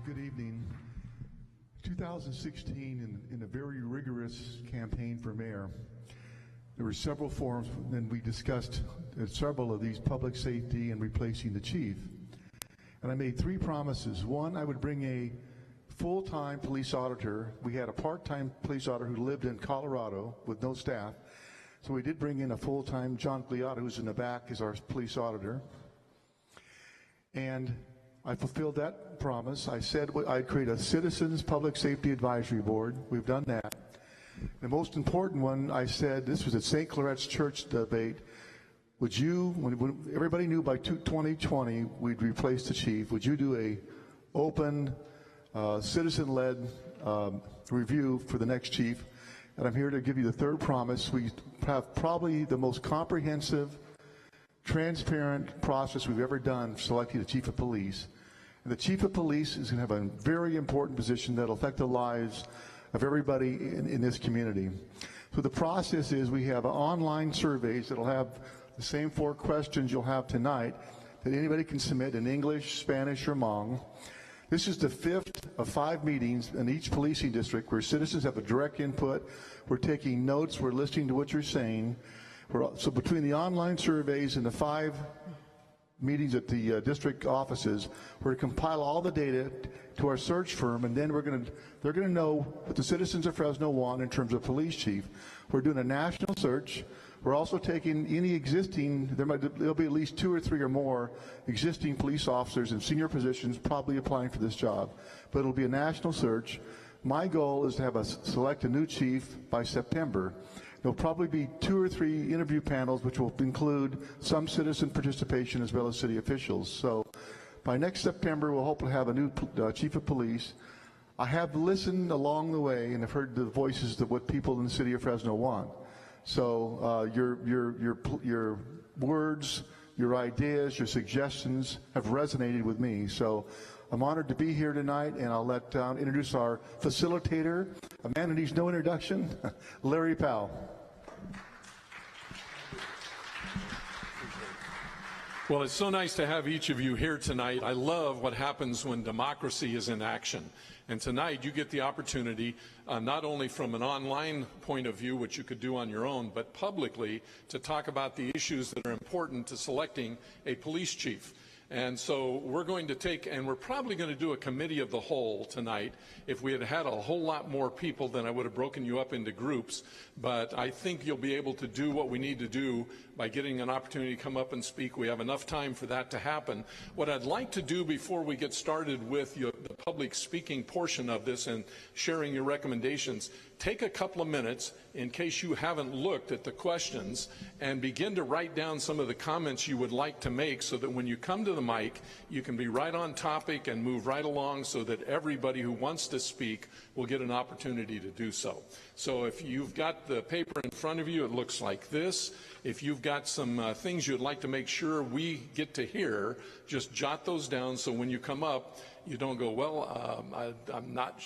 Good evening. 2016, in a very rigorous campaign for mayor, there were several forums, and we discussed several of these: public safety and replacing the chief. And I made three promises. One, I would bring a full-time police auditor. We had a part-time police auditor who lived in Colorado with no staff. So we did bring in a full-time John Gliata, who's in the back, as our police auditor. And I fulfilled that promise. I said I'd create a Citizens Public Safety Advisory Board. We've done that. The most important one, I said, this was at St. Claret's Church debate, would you, when everybody knew by 2020 we'd replace the chief, would you do a open, citizen-led review for the next chief? And I'm here to give you the third promise. We have probably the most comprehensive, transparent process we've ever done selecting the chief of police. And the chief of police is going to have a very important position that will affect the lives of everybody in this community. So the process is we have online surveys that will have the same 4 questions you'll have tonight that anybody can submit in English, Spanish, or Hmong. This is the 5th of 5 meetings in each policing district where citizens have a direct input. We're taking notes, we're listening to what you're saying. So between the online surveys and the 5 meetings at the district offices, we're going to compile all the data to our search firm, and then they're going to know what the citizens of Fresno want in terms of police chief. We're doing a national search. We're also taking any existing, there'll be at least 2 or 3 or more existing police officers in senior positions probably applying for this job, but it'll be a national search. My goal is to have us select a new chief by September. There'll probably be 2 or 3 interview panels, which will include some citizen participation as well as city officials. So by next September, we'll hopefully have a new chief of police. I have listened along the way and have heard the voices of what people in the city of Fresno want. So your words, your ideas, your suggestions have resonated with me. So I'm honored to be here tonight, and I'll introduce our facilitator, a man who needs no introduction, Larry Powell. Well, it's so nice to have each of you here tonight. I love what happens when democracy is in action. And tonight you get the opportunity, not only from an online point of view, which you could do on your own, but publicly to talk about the issues that are important to selecting a police chief. And so we're going to take, and we're probably going to do a committee of the whole tonight. If we had had a whole lot more people, then I would have broken you up into groups. But I think you'll be able to do what we need to do by getting an opportunity to come up and speak. We have enough time for that to happen. What I'd like to do before we get started with the public speaking portion of this and sharing your recommendations, take a couple of minutes in case you haven't looked at the questions and begin to write down some of the comments you would like to make so that when you come to the mic, you can be right on topic and move right along so that everybody who wants to speak will get an opportunity to do so. So if you've got the paper in front of you, it looks like this. If you've got some things you'd like to make sure we get to hear, just jot those down so when you come up, you don't go, well, I'm not,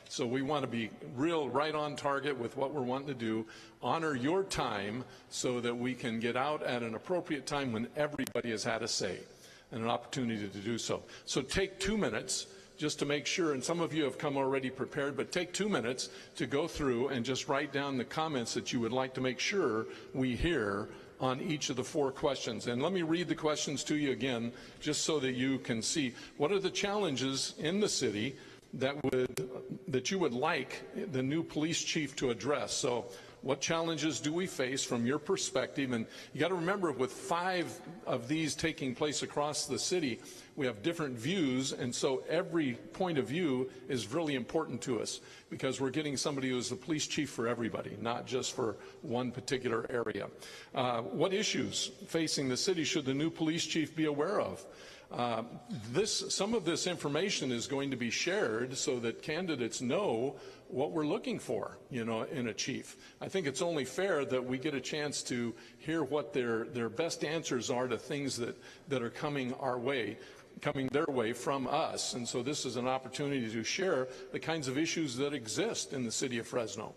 so we want to be right on target with what we're wanting to do. Honor your time so that we can get out at an appropriate time when everybody has had a say and an opportunity to do so. So take 2 minutes just to make sure, and some of you have come already prepared, but take 2 minutes to go through and just write down the comments that you would like to make sure we hear on each of the 4 questions. And let me read the questions to you again, just so that you can see what are the challenges in the city that you would like the new police chief to address. So what challenges do we face from your perspective? And you got to remember, with 5 of these taking place across the city, we have different views, and so every point of view is really important to us because we're getting somebody who's the police chief for everybody, not just for one particular area. What issues facing the city should the new police chief be aware of? Some of this information is going to be shared so that candidates know what we're looking for, in a chief. I think it's only fair that we get a chance to hear what their best answers are to things that are coming our way. coming their way from us. And so this is an opportunity to share the kinds of issues that exist in the city of Fresno.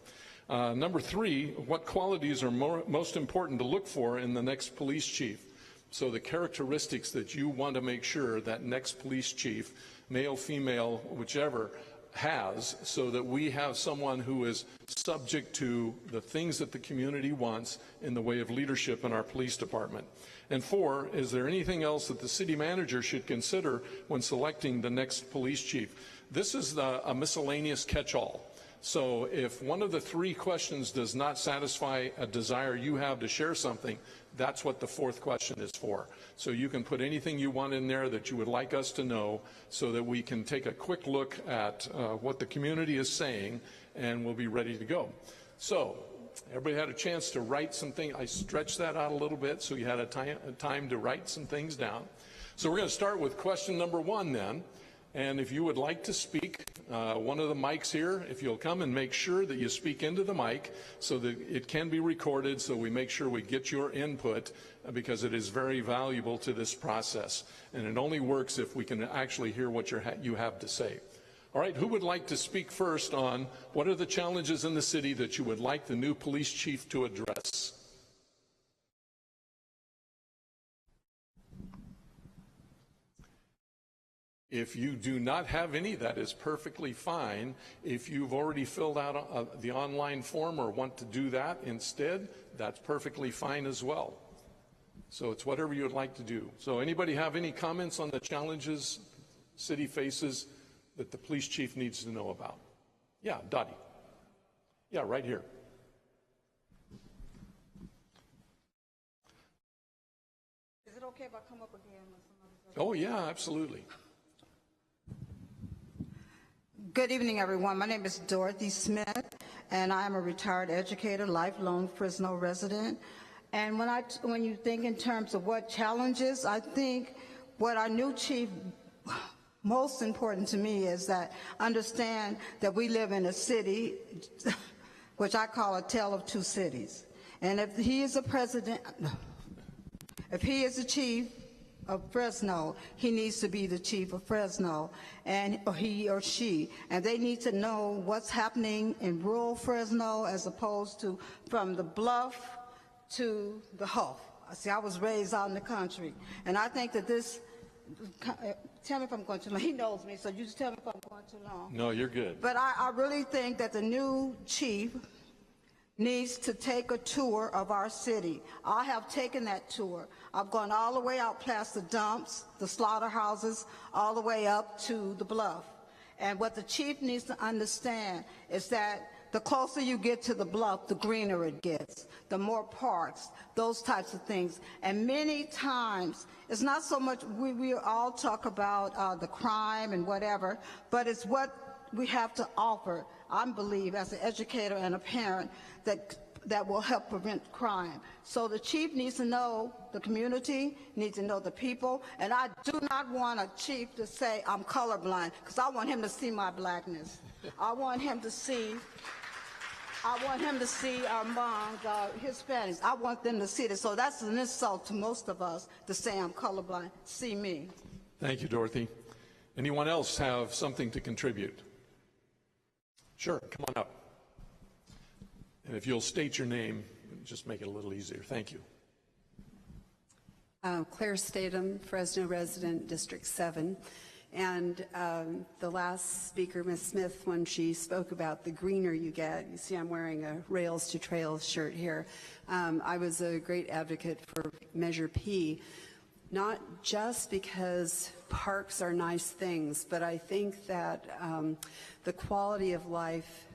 Number 3, what qualities are most important to look for in the next police chief? So the characteristics that you want to make sure that next police chief, male, female, whichever, has, so that we have someone who is subject to the things that the community wants in the way of leadership in our police department. And 4, is there anything else that the city manager should consider when selecting the next police chief? This is a miscellaneous catch-all. So if one of the 3 questions does not satisfy a desire you have to share something, that's what the 4th question is for. So you can put anything you want in there that you would like us to know, so that we can take a quick look at what the community is saying, and we'll be ready to go. So everybody had a chance to write some things. I stretched that out a little bit so you had a time to write some things down. So we're going to start with question number 1 then. And if you would like to speak, one of the mics here, if you'll come and make sure that you speak into the mic so that it can be recorded, so we make sure we get your input, because it is very valuable to this process. And it only works if we can actually hear what you have to say. All right, who would like to speak first on what are the challenges in the city that you would like the new police chief to address? If you do not have any, that is perfectly fine. If you've already filled out the online form or want to do that instead, that's perfectly fine as well. So it's whatever you would like to do. So anybody have any comments on the challenges city faces that the police chief needs to know about? Yeah, Dottie. Yeah, right here. Is it okay if I come up again? Oh yeah, absolutely. Good evening, everyone. My name is Dorothy Smith, and I am a retired educator, lifelong Fresno resident. And when you think in terms of what challenges, I think what our new chief, most important to me, is that understand that we live in a city, which I call a tale of 2 cities. And if he is a president, if he is the chief of Fresno, he needs to be the chief of Fresno, and he or she, and they need to know what's happening in rural Fresno as opposed to from the bluff to the Huff. See, I was raised out in the country, and I think that this, tell me if I'm going too long. He knows me, so you just tell me if I'm going too long. No, you're good. But I really think that the new chief needs to take a tour of our city. I have taken that tour. I've gone all the way out past the dumps, the slaughterhouses, all the way up to the bluff. And what the chief needs to understand is that the closer you get to the bluff, the greener it gets, the more parks, those types of things. And many times, it's not so much, we all talk about the crime and whatever, but it's what we have to offer, I believe, as an educator and a parent, that will help prevent crime. So the chief needs to know the community, needs to know the people, and I do not want a chief to say I'm colorblind, because I want him to see my blackness. I want him to see our moms, our Hispanics. I want them to see this. So that's an insult to most of us to say I'm colorblind. See me. Thank you, Dorothy. Anyone else have something to contribute? Sure, come on up. And if you'll state your name, just make it a little easier. Thank you. Claire Statham, Fresno resident, District 7. And the last speaker, Ms. Smith, when she spoke about the greener you get, you see I'm wearing a Rails to Trails shirt here. I was a great advocate for Measure P, not just because parks are nice things, but I think that the quality of life,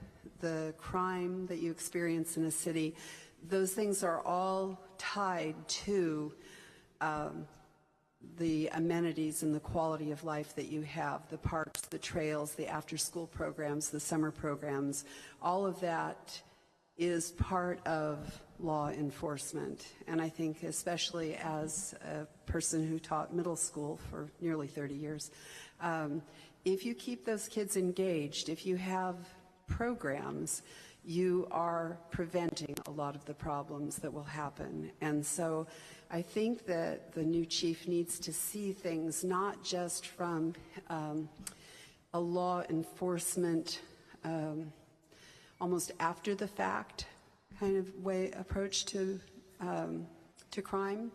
the crime that you experience in a city, those things are all tied to the amenities and the quality of life that you have, the parks, the trails, the after-school programs, the summer programs. All of that is part of law enforcement. And I think especially as a person who taught middle school for nearly 30 years, if you keep those kids engaged, if you have programs, you are preventing a lot of the problems that will happen. And so I think that the new chief needs to see things not just from a law enforcement almost after the fact kind of approach to crime,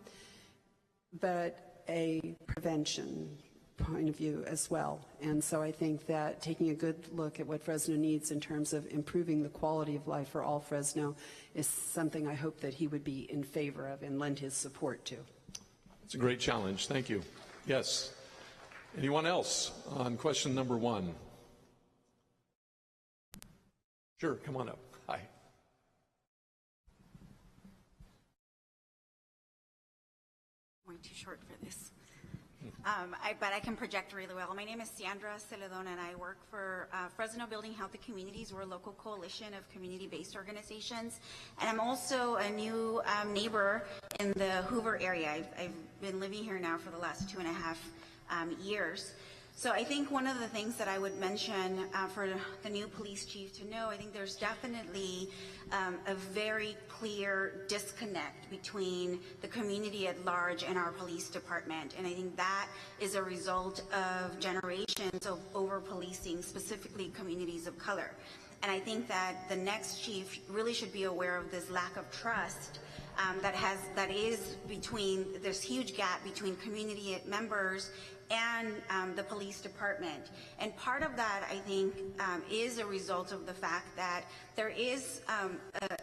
but a prevention point of view as well. And so I think that taking a good look at what Fresno needs in terms of improving the quality of life for all Fresno is something I hope that he would be in favor of and lend his support to. It's a great challenge. Thank you. Yes. Anyone else on question number 1? Sure, come on up. Hi. Way too short for this. But I can project really well. My name is Sandra Celedon, and I work for Fresno Building Healthy Communities. We're a local coalition of community-based organizations. And I'm also a new neighbor in the Hoover area. I've been living here now for the last 2.5 years. So I think one of the things that I would mention for the new police chief to know, I think there's definitely a very clear disconnect between the community at large and our police department. And I think that is a result of generations of over-policing, specifically communities of color. And I think that the next chief really should be aware of this lack of trust that is between, this huge gap between community members and the police department. And part of that, I think, is a result of the fact that there is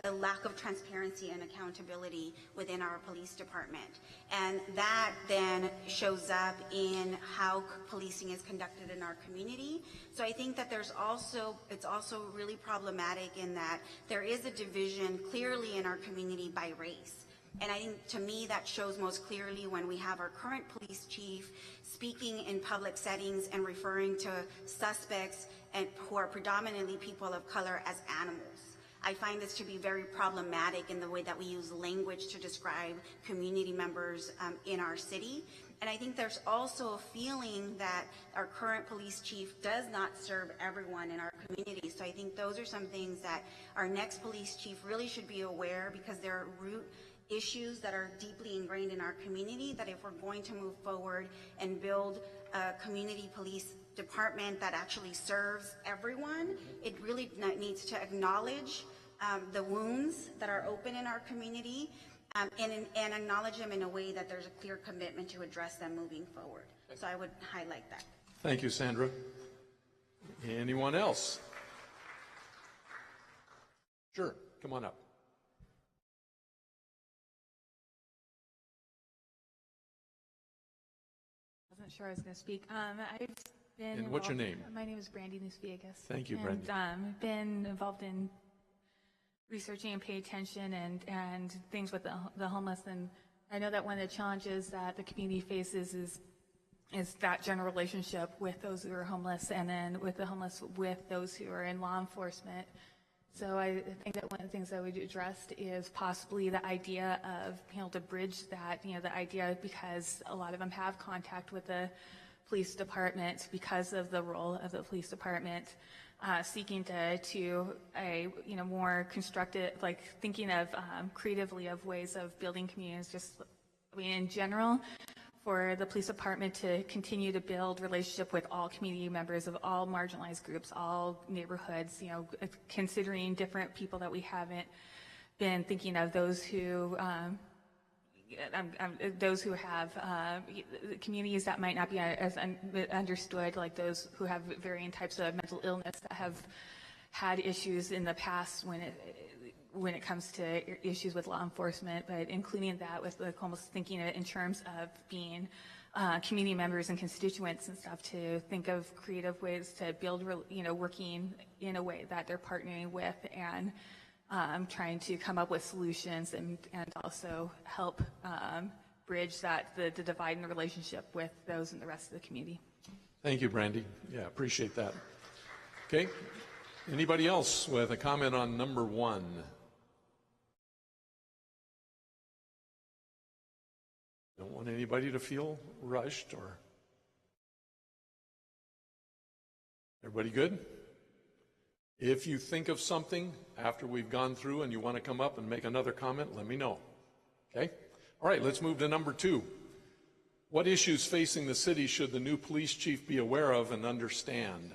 a lack of transparency and accountability within our police department. And that then shows up in how policing is conducted in our community. So I think that it's also really problematic in that there is a division clearly in our community by race. And I think, to me, that shows most clearly when we have our current police chief speaking in public settings and referring to suspects who are predominantly people of color as animals. I find this to be very problematic in the way that we use language to describe community members in our city. And I think there's also a feeling that our current police chief does not serve everyone in our community. So I think those are some things that our next police chief really should be aware, because there are root issues that are deeply ingrained in our community, that if we're going to move forward and build a community police department that actually serves everyone, it really needs to acknowledge the wounds that are open in our community and acknowledge them in a way that there's a clear commitment to address them moving forward. So I would highlight that. Thank you, Sandra. Anyone else? Sure, come on up. Wasn't sure I was going to speak. I've been. And what's your name? My name is Brandy Luis-Villegas. Thank you, Brandy. And been involved in researching and paying attention and things with the homeless. And I know that one of the challenges that the community faces is that general relationship with those who are homeless, and then with the homeless with those who are in law enforcement. So I think that one of the things that we addressed is possibly the idea of being able to bridge that, the idea, because a lot of them have contact with the police department because of the role of the police department, seeking to a more constructive, like thinking of creatively of ways of building communities, in general, for the police department to continue to build relationship with all community members of all marginalized groups, all neighborhoods, considering different people that we haven't been thinking of, those who have communities that might not be as understood, like those who have varying types of mental illness that have had issues in the past when it comes to issues with law enforcement, but including that with almost thinking in terms of being community members and constituents and stuff, to think of creative ways to build, working in a way that they're partnering with and trying to come up with solutions and also help bridge the divide in the relationship with those in the rest of the community. Thank you, Brandy. Yeah, appreciate that. Okay. Anybody else with a comment on number 1? Don't want anybody to feel rushed, or everybody good? If you think of something after we've gone through and you want to come up and make another comment, let me know. Okay? All right, let's move to number 2. What issues facing the city should the new police chief be aware of and understand?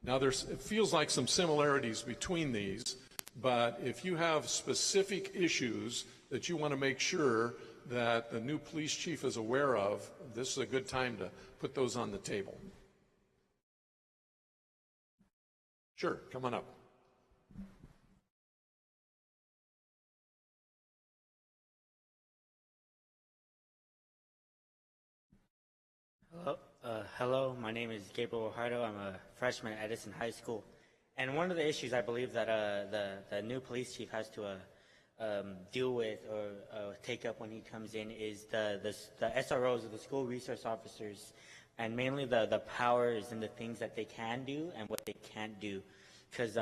Now, it feels like some similarities between these, but if you have specific issues that you want to make sure that the new police chief is aware of, this is a good time to put those on the table. Sure, come on up. Hello, my name is Gabriel Ojardo. I'm a freshman at Edison High School. And one of the issues I believe that the new police chief has to deal with or take up when he comes in is the SROs, or the school resource officers, and mainly the powers and the things that they can do and what they can't do. Because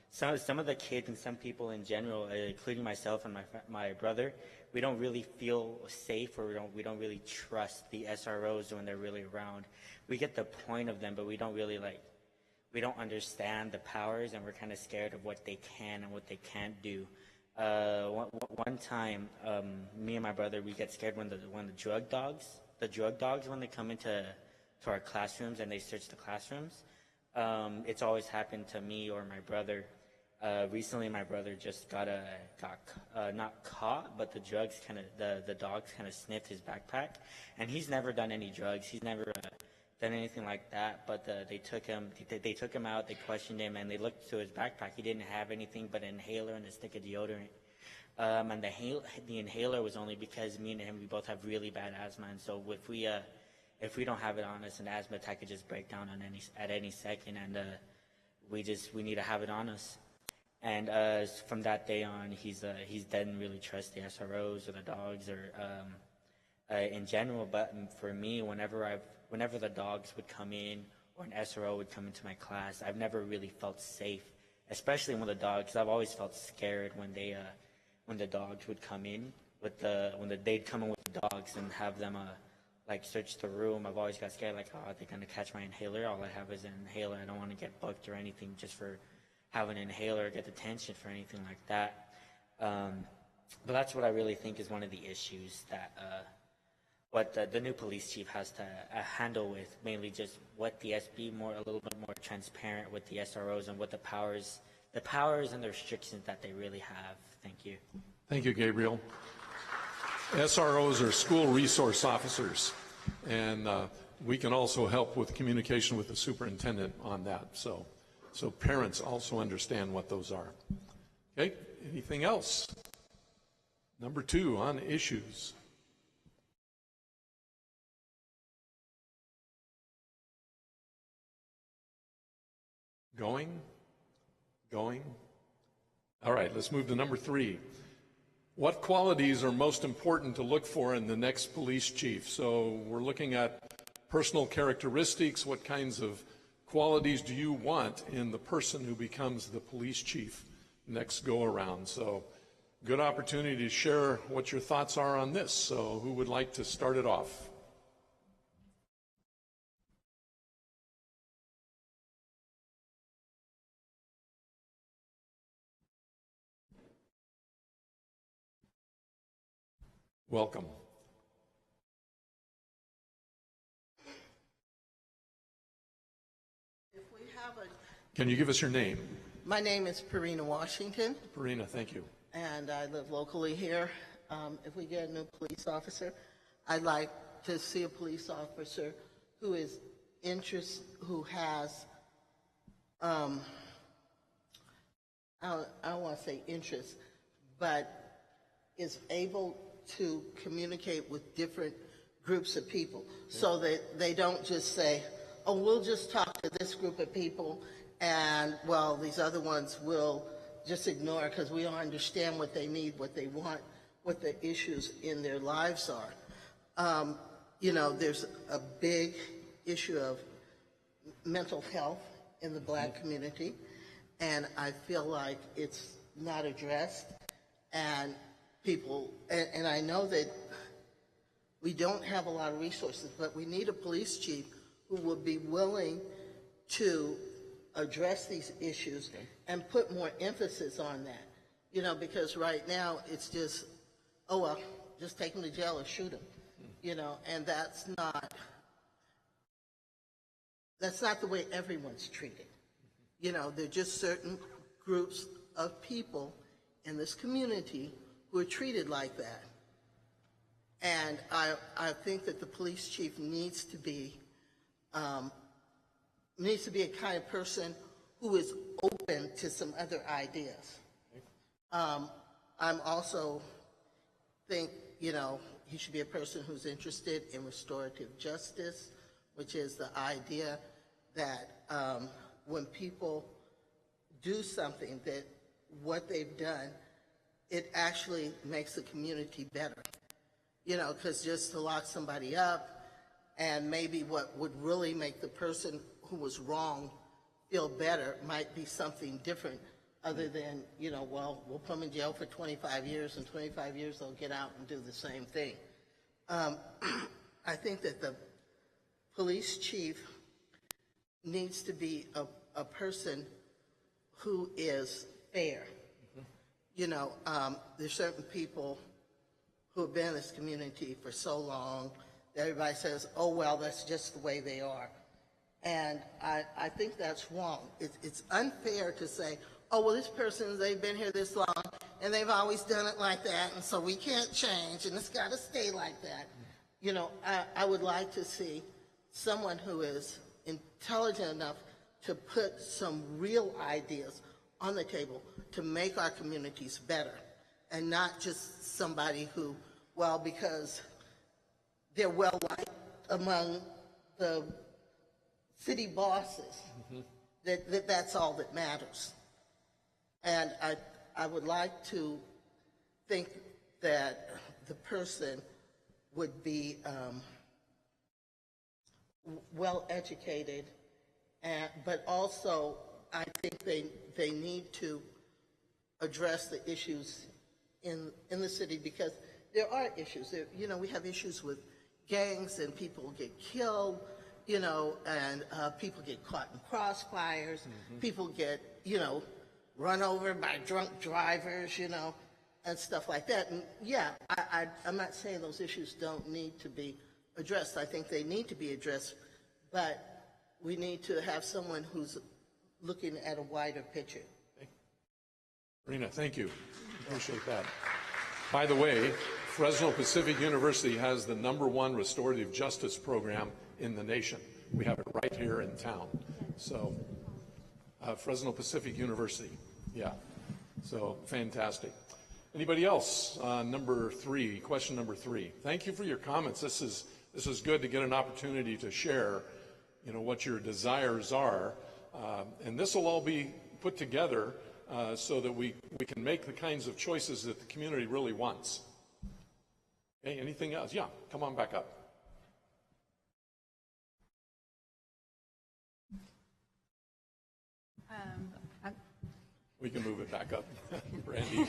some of the kids and some people in general, including myself and my brother, we don't really feel safe, or we don't really trust the SROs when they're really around. We get the point of them, but we don't really we don't understand the powers, and we're kind of scared of what they can and what they can't do. One time, me and my brother, we get scared when the drug dogs, when they come into our classrooms and they search the classrooms. It's always happened to me or my brother. Recently, my brother just got not caught, but the dogs kind of sniffed his backpack, and he's never done any drugs. He's never done anything like that. But they took him out. They questioned him, and they looked through his backpack. He didn't have anything but an inhaler and a stick of deodorant. And the inhaler was only because me and him, we both have really bad asthma, and so if we don't have it on us, an asthma attack could just break down at any second, and we need to have it on us. And from that day on, he didn't really trust the SROs or the dogs or in general. But for me, whenever the dogs would come in or an SRO would come into my class, I've never really felt safe, especially when the dogs. I've always felt scared when the dogs would come in they'd come in with the dogs and have them search the room. I've always got scared, oh, they're gonna catch my inhaler. All I have is an inhaler. I don't want to get booked or anything just for having an inhaler, get detention for anything like that. But that's what I really think is one of the issues that what the new police chief has to handle with, mainly just what the SB a little bit more transparent with the SROs and what the powers and the restrictions that they really have. Thank you. Thank you, Gabriel. SROs are school resource officers, and we can also help with communication with the superintendent on that. So parents also understand what those are. Okay, anything else? Number 2 on issues. Going. All right, let's move to number 3. What qualities are most important to look for in the next police chief? So we're looking at personal characteristics. What kinds of qualities do you want in the person who becomes the police chief next go around? So good opportunity to share what your thoughts are on this. So who would like to start it off? Welcome. Can you give us your name? My name is Perina Washington. Perina, thank you. And I live locally here. If we get a new police officer, I'd like to see a police officer who is who has, I don't want to say interest, but is able to communicate with different groups of people, so that they don't just say, oh, we'll just talk to this group of people, and, well, these other ones will just ignore because we don't understand what they need, what they want, what the issues in their lives are. There's a big issue of mental health in the Black community, and I feel like it's not addressed, and and I know that we don't have a lot of resources, but we need a police chief who will be willing to address these issues and put more emphasis on that. You know, because right now it's just, oh, well, just take them to jail or shoot them, you know, and that's not the way everyone's treated. You know, there are just certain groups of people in this community who are treated like that. And I think that the police chief needs to be a kind of person who is open to some other ideas. I'm also think, you know, he should be a person who's interested in restorative justice, which is the idea that when people do something, that what they've done, it actually makes the community better. You know, because just to lock somebody up, and maybe what would really make the person who was wrong feel better might be something different other than, you know, well, we'll put them in jail for 25 years, and 25 years they'll get out and do the same thing. I think that the police chief needs to be a person who is fair. You know, there's certain people who have been in this community for so long that everybody says, oh, well, that's just the way they are. And I think that's wrong. It's unfair to say, oh, well, this person, they've been here this long, and they've always done it like that, and so we can't change, and it's got to stay like that. You know, I would like to see someone who is intelligent enough to put some real ideas on the table to make our communities better, and not just somebody who, well, because they're well liked among the city bosses, that's all that matters. And I would like to think that the person would be well educated, but also I think they need to address the issues in the city, because there are issues. You know, we have issues with gangs, and people get killed, you know, and people get caught in crossfires. People get, you know, run over by drunk drivers, you know, and stuff like that. And yeah, I'm not saying those issues don't need to be addressed. I think they need to be addressed, but we need to have someone who's looking at a wider picture. Rena, thank you. Appreciate that. By the way, Fresno Pacific University has the #1 restorative justice program in the nation. We have it right here in town. So, Fresno Pacific University, yeah. So, fantastic. Anybody else? Number 3, question number 3. Thank you for your comments. This is good to get an opportunity to share, you know, what your desires are, and this will all be put together so that we can make the kinds of choices that the community really wants. Okay, anything else? Yeah, come on back up. We can move it back up, Brandy.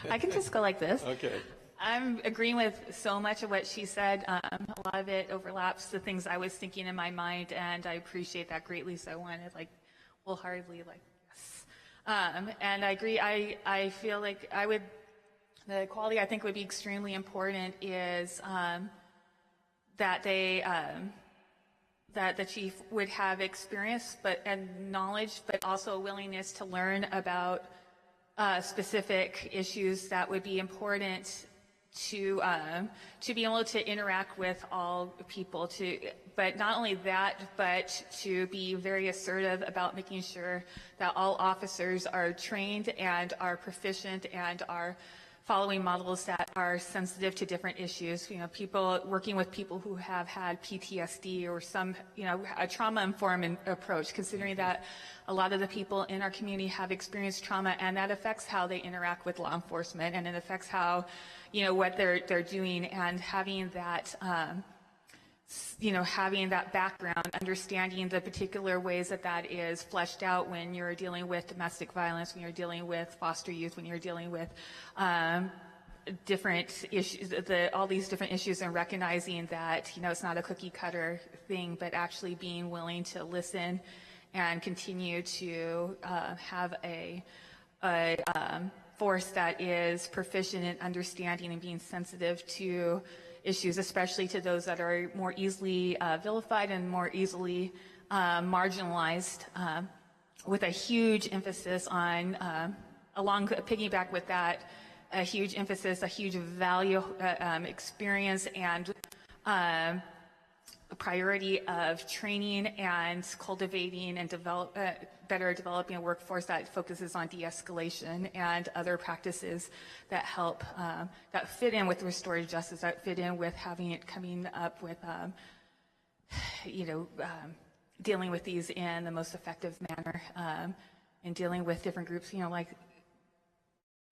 I can just go like this. Okay. I'm agreeing with so much of what she said. A lot of it overlaps the things I was thinking in my mind, and I appreciate that greatly. So I wanted, like, wholeheartedly, like, yes. And I agree. I feel like the quality I think would be extremely important is that that the chief would have experience and knowledge, but also a willingness to learn about specific issues that would be important to be able to interact with all people. But not only that, but to be very assertive about making sure that all officers are trained and are proficient and are following models that are sensitive to different issues. You know, people working with people who have had PTSD or some, you know, a trauma-informed approach, considering that a lot of the people in our community have experienced trauma, and that affects how they interact with law enforcement, and it affects how, you know, what they're doing, and having that, you know, having that background, understanding the particular ways that is fleshed out when you're dealing with domestic violence, when you're dealing with foster youth, when you're dealing with different issues, all these different issues, and recognizing that, you know, it's not a cookie cutter thing, but actually being willing to listen and continue to have a force that is proficient in understanding and being sensitive to issues, especially to those that are more easily vilified and more easily marginalized, with a huge emphasis on, piggyback with that, a huge emphasis, a huge value, experience, and a priority of training and cultivating and better developing a workforce that focuses on de-escalation and other practices that help, that fit in with restorative justice, that fit in with coming up with, dealing with these in the most effective manner, and dealing with different groups, like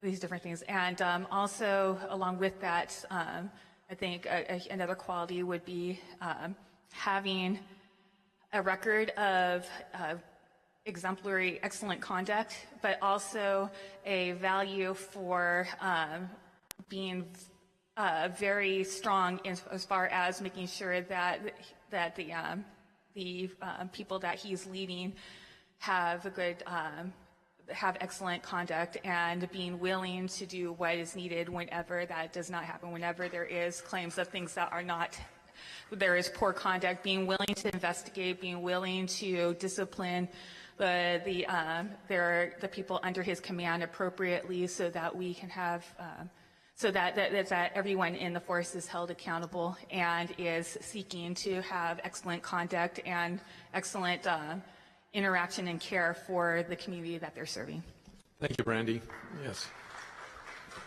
these different things. And also, along with that, I think another quality would be having a record of exemplary, excellent conduct, but also a value for being very strong as far as making sure that the people that he's leading have a good have excellent conduct, and being willing to do what is needed whenever that does not happen, whenever there is claims of things that are not, there is poor conduct, being willing to investigate, being willing to discipline the people under his command appropriately, so that we can have so that everyone in the force is held accountable and is seeking to have excellent conduct and excellent interaction and care for the community that they're serving. Thank you, Brandy. Yes.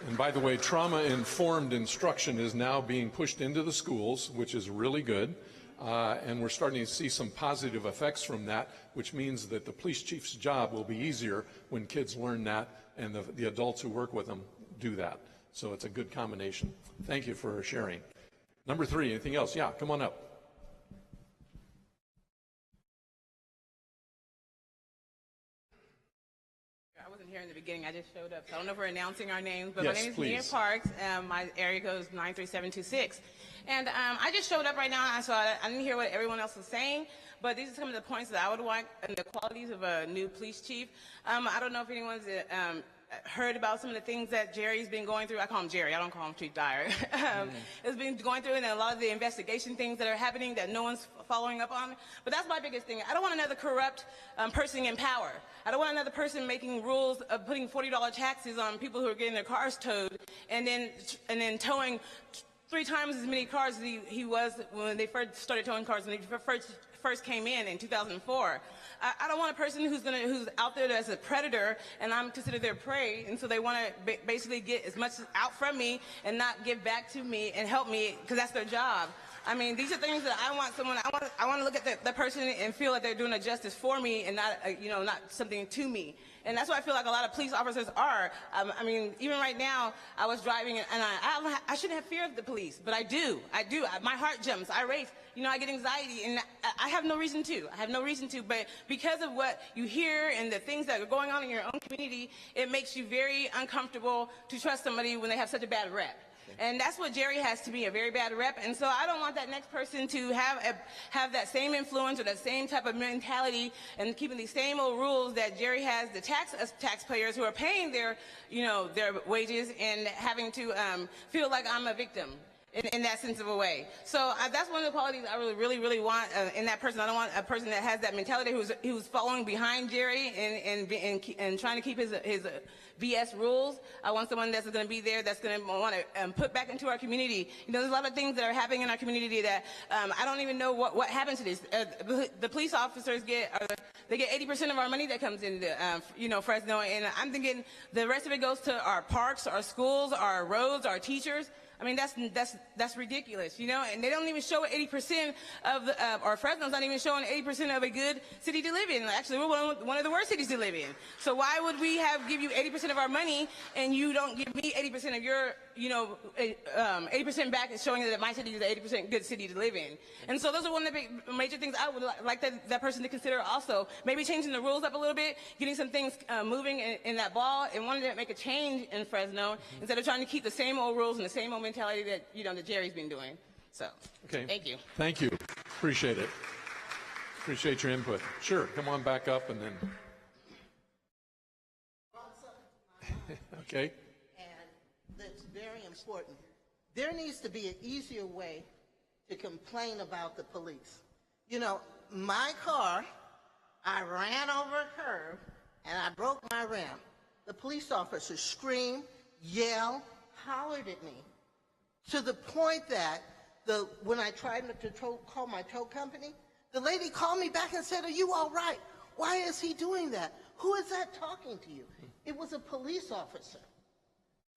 And by the way, trauma-informed instruction is now being pushed into the schools, which is really good. And we're starting to see some positive effects from that, which means that the police chief's job will be easier when kids learn that and the adults who work with them do that. So it's a good combination. Thank you for sharing. Number 3, anything else? Yeah, come on up. I wasn't here in the beginning. I just showed up. So I don't know if we're announcing our names, but Yes, my name is please. Nia Parks. My area code is 93726. And I just showed up right now, so I didn't hear what everyone else was saying, but these are some of the points that I would want and the qualities of a new police chief. I don't know if anyone's heard about some of the things that Jerry's been going through. I call him Jerry. I don't call him Chief Dyer. Has been going through, and a lot of the investigation things that are happening that no one's following up on. But that's my biggest thing. I don't want another corrupt person in power. I don't want another person making rules of putting $40 taxes on people who are getting their cars towed, and then towing 3 times as many cars as he was when they first started towing cars when they first came in 2004. I don't want a person who's out there as a predator and I'm considered their prey, and so they want to basically get as much out from me and not give back to me and help me because that's their job. I mean, these are things that I want someone. I want to look at the person and feel like they're doing a justice for me and not not something to me. And that's what I feel like a lot of police officers are. I mean, even right now, I was driving, and I shouldn't have fear of the police, but I do. My heart jumps. I race. I get anxiety, and I have no reason to. But because of what you hear and the things that are going on in your own community, it makes you very uncomfortable to trust somebody when they have such a bad rep. And that's what Jerry has to me, a very bad rep. And so I don't want that next person to have that same influence or that same type of mentality and keeping these same old rules that Jerry has, the taxpayers who are paying their wages and having to feel like I'm a victim. In that sense of a way. So that's one of the qualities I really want in that person. I don't want a person that has that mentality who's following behind Jerry and trying to keep his BS rules. I want someone that's going to be there, that's going to want to put back into our community. There's a lot of things that are happening in our community that I don't even know what happens to this. The police officers get 80% of our money that comes into Fresno, and I'm thinking the rest of it goes to our parks, our schools, our roads, our teachers. I mean, that's ridiculous, and they don't even show 80% of or Fresno's not even showing 80% of a good city to live in. Actually, we're one of the worst cities to live in. So why would we give you 80% of our money and you don't give me 80% of your, 80% back is showing that my city is an 80% good city to live in. And so those are one of the big major things I would like that person to consider also. Maybe changing the rules up a little bit, getting some things moving in that ball, and wanting to make a change in Fresno instead of trying to keep the same old rules and the same old mentality that that Jerry's been doing. So, Okay. Thank you. Thank you. Appreciate it. Appreciate your input. Sure, come on back up and then. Okay. And that's very important. There needs to be an easier way to complain about the police. You know, my car, I ran over a curb and I broke my rim. The police officer screamed, yelled, hollered at me, to the point that when I tried to call my tow company, the lady called me back and said, "Are you all right? Why is he doing that? Who is that talking to you?" It was a police officer.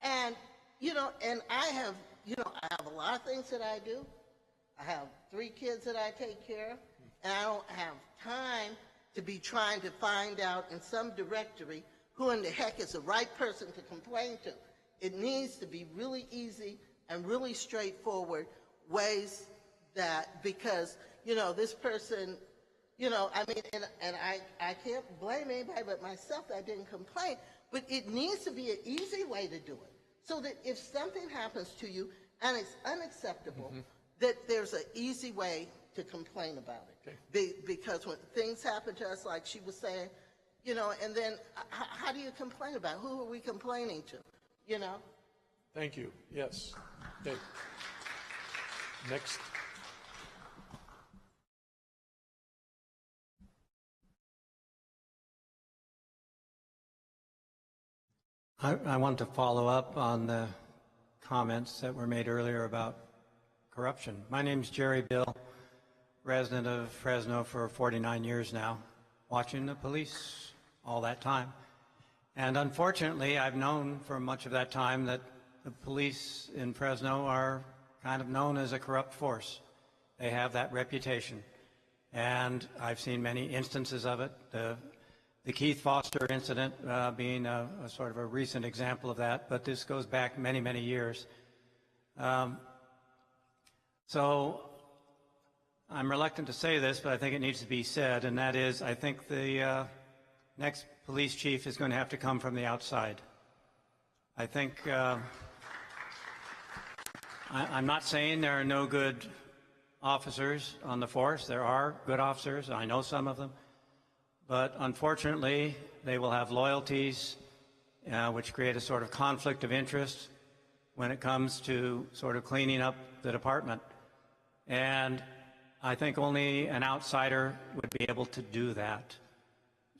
And, and I have a lot of things that I do. I have 3 kids that I take care of, and I don't have time to be trying to find out in some directory who in the heck is the right person to complain to. It needs to be really easy and really straightforward ways that, because, this person, and I can't blame anybody but myself that I didn't complain, but it needs to be an easy way to do it, so that if something happens to you and it's unacceptable, that there's an easy way to complain about it. Okay. Because when things happen to us, like she was saying, and then how do you complain about it? Who are we complaining to, Thank you. Yes. Okay. Next. I want to follow up on the comments that were made earlier about corruption. My name's Jerry Bill, resident of Fresno for 49 years now, watching the police all that time. And unfortunately, I've known for much of that time that the police in Fresno are kind of known as a corrupt force. They have that reputation. And I've seen many instances of it. The Keith Foster incident being a sort of a recent example of that, but this goes back many, many years. So I'm reluctant to say this, but I think it needs to be said, and that is, I think the next police chief is going to have to come from the outside. I think, I'm not saying there are no good officers on the force. There are good officers. I know some of them. But unfortunately, they will have loyalties which create a sort of conflict of interest when it comes to sort of cleaning up the department. And I think only an outsider would be able to do that.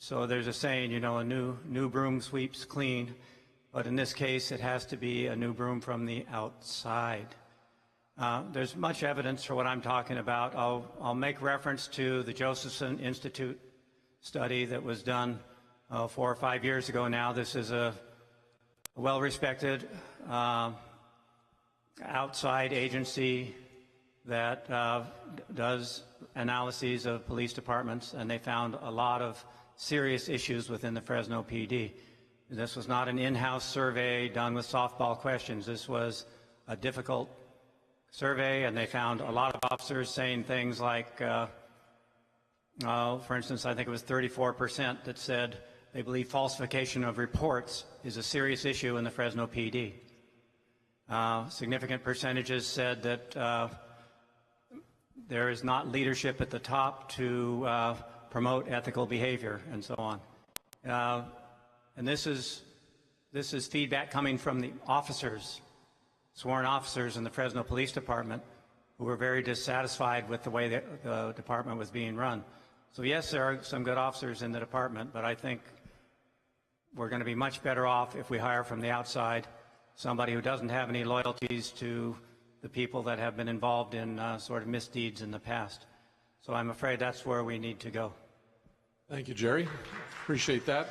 So there's a saying, a new broom sweeps clean, but in this case, it has to be a new broom from the outside. There's much evidence for what I'm talking about. I'll make reference to the Josephson Institute study that was done 4 or 5 years ago now. This is a well-respected outside agency that does analyses of police departments, and they found a lot of serious issues within the Fresno PD. This was not an in-house survey done with softball questions. This was a difficult survey, and they found a lot of officers saying things like, for instance, I think it was 34% that said they believe falsification of reports is a serious issue in the Fresno PD. Significant percentages said that there is not leadership at the top to promote ethical behavior, and so on. And this is feedback coming from the officers, sworn officers in the Fresno Police Department, who were very dissatisfied with the way that the department was being run. So yes, there are some good officers in the department, but I think we're going to be much better off if we hire from the outside somebody who doesn't have any loyalties to the people that have been involved in sort of misdeeds in the past. So I'm afraid that's where we need to go. Thank you, Jerry. Appreciate that.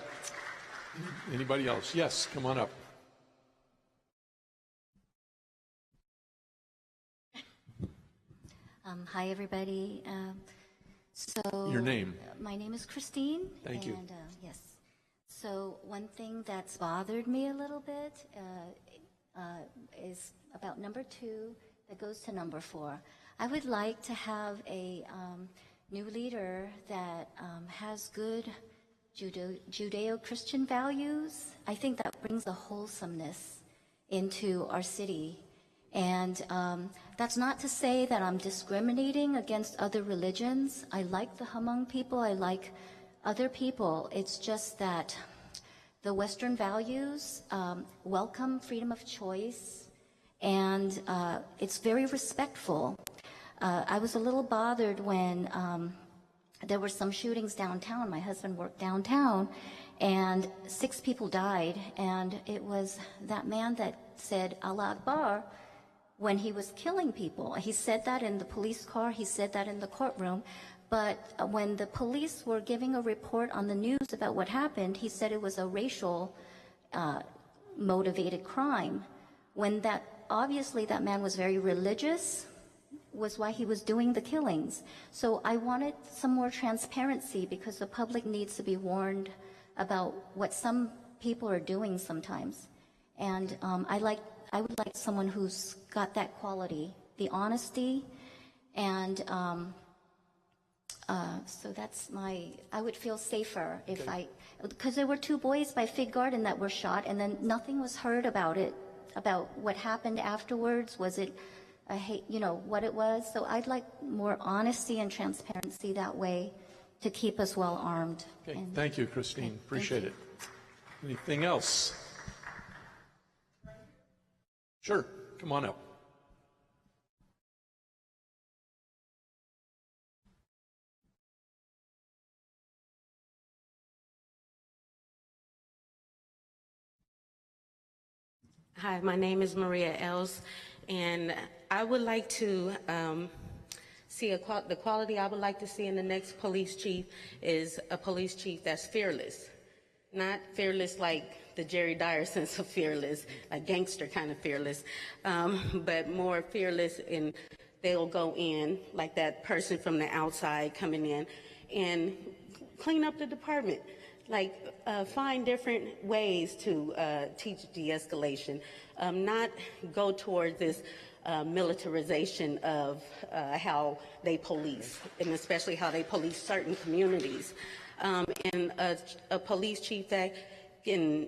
Anybody else? Yes, come on up. Hi, everybody. So your name? My name is Christine. Thank you. Yes. So one thing that's bothered me a little bit is about number 2 that goes to number 4. I would like to have a new leader that has good Judeo-Christian values. I think that brings a wholesomeness into our city. And that's not to say that I'm discriminating against other religions. I like the Hmong people. I like other people. It's just that the Western values welcome freedom of choice, and it's very respectful. I was a little bothered when there were some shootings downtown. My husband worked downtown, and 6 people died, and it was that man that said Allah Akbar when he was killing people. He said that in the police car, he said that in the courtroom, but when the police were giving a report on the news about what happened, he said it was a racial motivated crime, when that obviously that man was very religious, was why he was doing the killings. So I wanted some more transparency, because the public needs to be warned about what some people are doing sometimes. And I would like someone who's got that quality, the honesty, and so that's I would feel safer if because there were 2 boys by Fig Garden that were shot, and then nothing was heard about it, about what happened afterwards. Was it a hate, what it was? So I'd like more honesty and transparency that way to keep us well armed. Okay, thank you, Christine. Appreciate it. Anything else? Sure, come on up. Hi, my name is Maria Els, and I would like to see the quality I would like to see in the next police chief is a police chief that's fearless. Not fearless like the Jerry Dyer sense of fearless, like gangster kind of fearless, but more fearless in they'll go in like that person from the outside coming in and clean up the department. Like find different ways to teach de-escalation, not go toward this militarization of how they police, and especially how they police certain communities. And a police chief that can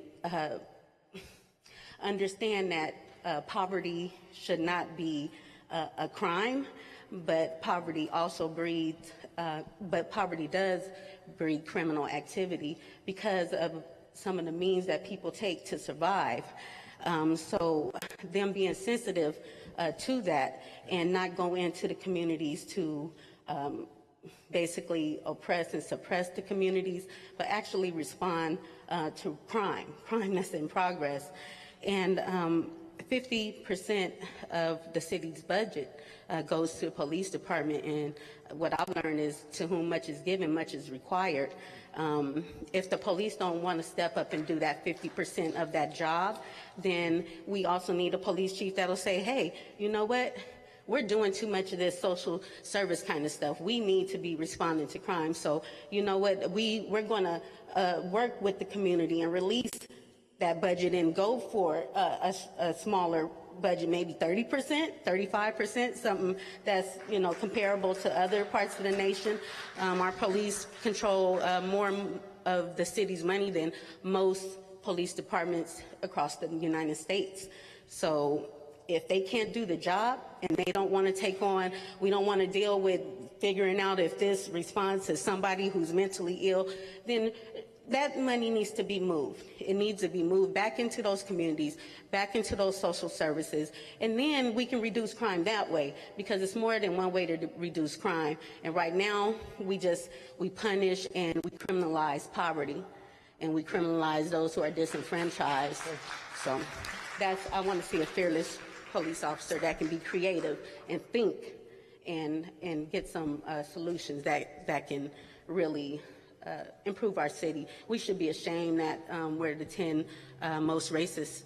understand that poverty should not be a crime, but poverty also breeds, but poverty does breed criminal activity because of some of the means that people take to survive. So them being sensitive to that and not go into the communities to basically oppress and suppress the communities, but actually respond to crime that's in progress. And 50% of the city's budget goes to the police department, and what I've learned is to whom much is given, much is required. If the police don't want to step up and do that 50% of that job, then we also need a police chief that'll say, hey, you know what? We're doing too much of this social service kind of stuff. We need to be responding to crime. So, you know what? We're going to work with the community and release that budget and go for a smaller budget, maybe 30%, 35%, something that's, comparable to other parts of the nation. Our police control more of the city's money than most police departments across the United States. So if they can't do the job and they don't want to take on, we don't want to deal with figuring out if this responds to somebody who's mentally ill, then that money needs to be moved. It needs to be moved back into those communities, back into those social services, and then we can reduce crime that way, because it's more than one way to reduce crime. And right now, we punish and we criminalize poverty, and we criminalize those who are disenfranchised. So I want to see a fearless police officer that can be creative and think and get some solutions that can really improve our city. We should be ashamed that we're the 10th most racist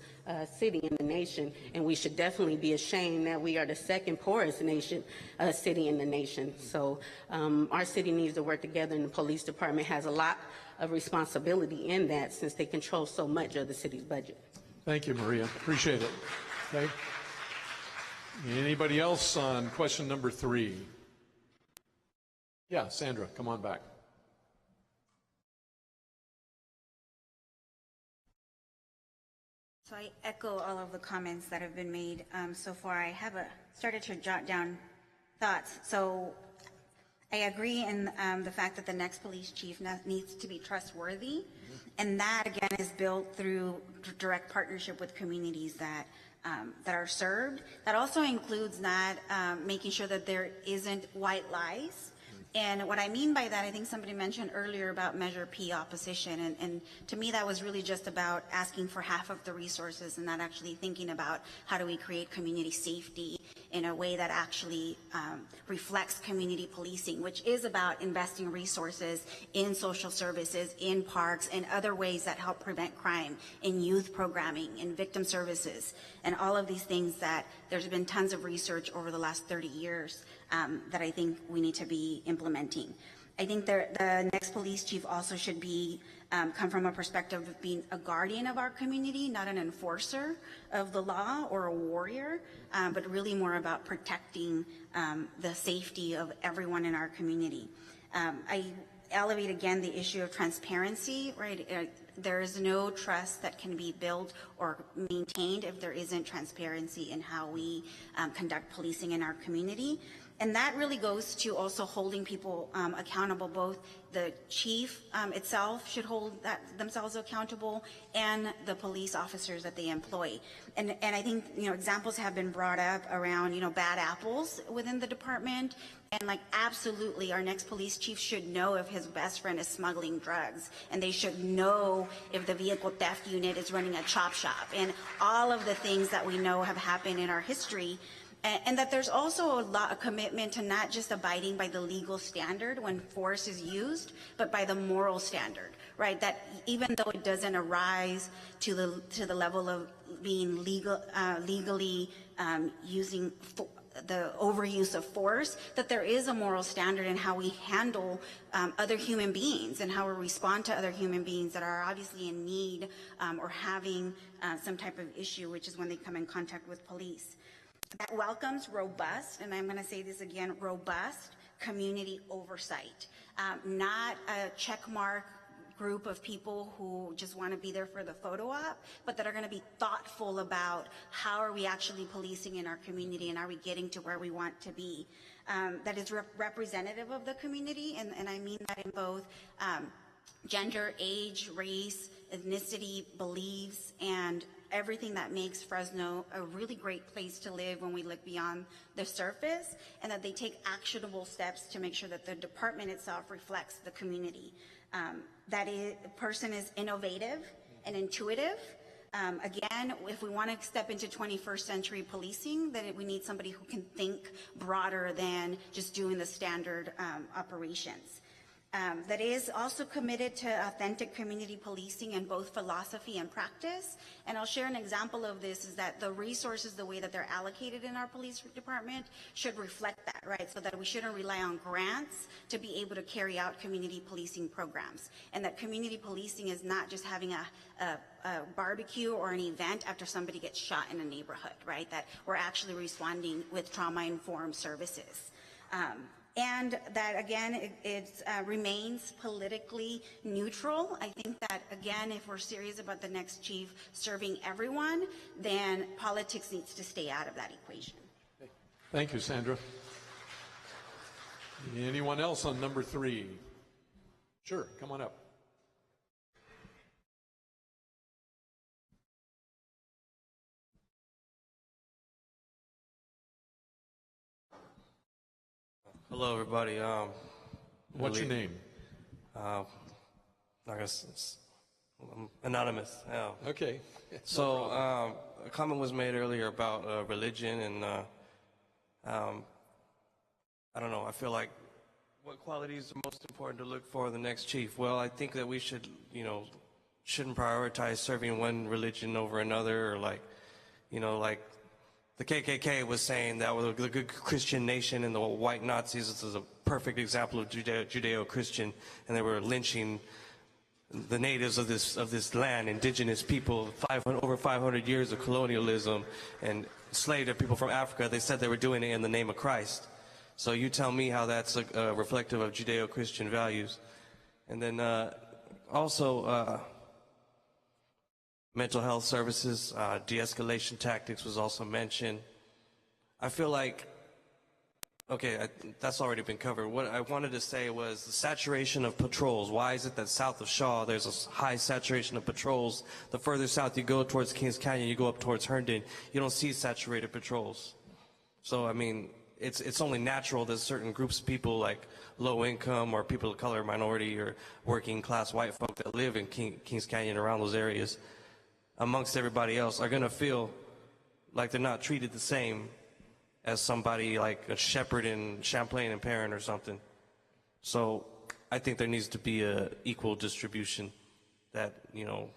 city in the nation, and we should definitely be ashamed that we are the second poorest city in the nation. So our city needs to work together, and the police department has a lot of responsibility in that, since they control so much of the city's budget. Thank you, Maria. Appreciate it. Okay. Anybody else on question number 3? Yeah, Sandra, come on back. So I echo all of the comments that have been made so far. I have started to jot down thoughts. So I agree in the fact that the next police chief needs to be trustworthy, and that again is built through direct partnership with communities that are served. That also includes not making sure that there isn't white lies. And what I mean by that, I think somebody mentioned earlier about Measure P opposition, and to me that was really just about asking for half of the resources and not actually thinking about how do we create community safety in a way that actually reflects community policing, which is about investing resources in social services, in parks, and other ways that help prevent crime, in youth programming, in victim services, and all of these things that there's been tons of research over the last 30 years that I think we need to be implementing. I think the next police chief also should be come from a perspective of being a guardian of our community, not an enforcer of the law or a warrior, but really more about protecting the safety of everyone in our community. I elevate again the issue of transparency, right? There is no trust that can be built or maintained if there isn't transparency in how we conduct policing in our community. And that really goes to also holding people accountable. Both the chief itself should hold themselves accountable, and the police officers that they employ. And I think, examples have been brought up around, bad apples within the department. And like, absolutely, our next police chief should know if his best friend is smuggling drugs, and they should know if the vehicle theft unit is running a chop shop, and all of the things that we know have happened in our history. And that there's also a commitment to not just abiding by the legal standard when force is used, but by the moral standard, right? That even though it doesn't arise to the level of being legally using the overuse of force, that there is a moral standard in how we handle other human beings and how we respond to other human beings that are obviously in need or having some type of issue, which is when they come in contact with police. That welcomes robust, and I'm going to say this again, robust community oversight, not a checkmark group of people who just want to be there for the photo op, but that are going to be thoughtful about how are we actually policing in our community, and are we getting to where we want to be. That is representative of the community, and I mean that in both gender, age, race, ethnicity, beliefs, and everything that makes Fresno a really great place to live when we look beyond the surface, and that they take actionable steps to make sure that the department itself reflects the community. That a person is innovative and intuitive. Again, if we want to step into 21st century policing, then we need somebody who can think broader than just doing the standard operations. That is also committed to authentic community policing in both philosophy and practice. And I'll share an example of this, is that the resources, the way that they're allocated in our police department, should reflect that, right? So that we shouldn't rely on grants to be able to carry out community policing programs. And that community policing is not just having a barbecue or an event after somebody gets shot in a neighborhood, right? That we're actually responding with trauma-informed services. And that, again, it remains politically neutral. I think that, again, if we're serious about the next chief serving everyone, then politics needs to stay out of that equation. Thank you, Sandra. Anyone else on number 3? Sure, come on up. Hello, everybody. What's your name? I guess it's anonymous. Yeah. Okay. So a comment was made earlier about religion, and I don't know. I feel like what qualities are most important to look for in the next chief? Well, I think that we should, shouldn't prioritize serving one religion over another, or like the KKK was saying that was a good Christian nation, and the white Nazis, this is a perfect example of Judeo-Christian, and they were lynching the natives of this land, indigenous people, over 500 years of colonialism, and enslaved people from Africa. They said they were doing it in the name of Christ. So you tell me how that's reflective of Judeo-Christian values. And then also, mental health services, de-escalation tactics was also mentioned. I feel like, okay, that's already been covered. What I wanted to say was the saturation of patrols. Why is it that south of Shaw, there's a high saturation of patrols? The further south you go towards Kings Canyon, you go up towards Herndon, you don't see saturated patrols. So, I mean, it's only natural that certain groups of people, like low income or people of color, minority, or working class white folk that live in Kings Canyon, around those areas, amongst everybody else, are going to feel like they're not treated the same as somebody like a shepherd in Champlain and Perrin or something. So I think there needs to be a equal distribution, that, you know,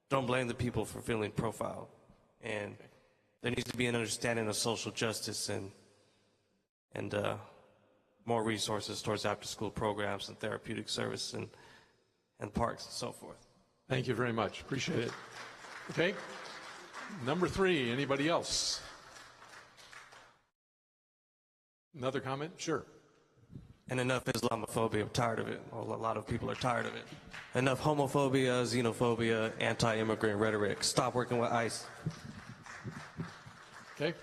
don't blame the people for feeling profiled. And there needs to be an understanding of social justice and more resources towards after-school programs and therapeutic service and parks and so forth. Thank you very much. Appreciate it. Okay. Number 3, anybody else? Another comment? Sure. And enough Islamophobia. I'm tired of it. Well, a lot of people are tired of it. Enough homophobia, xenophobia, anti-immigrant rhetoric. Stop working with ICE. Okay.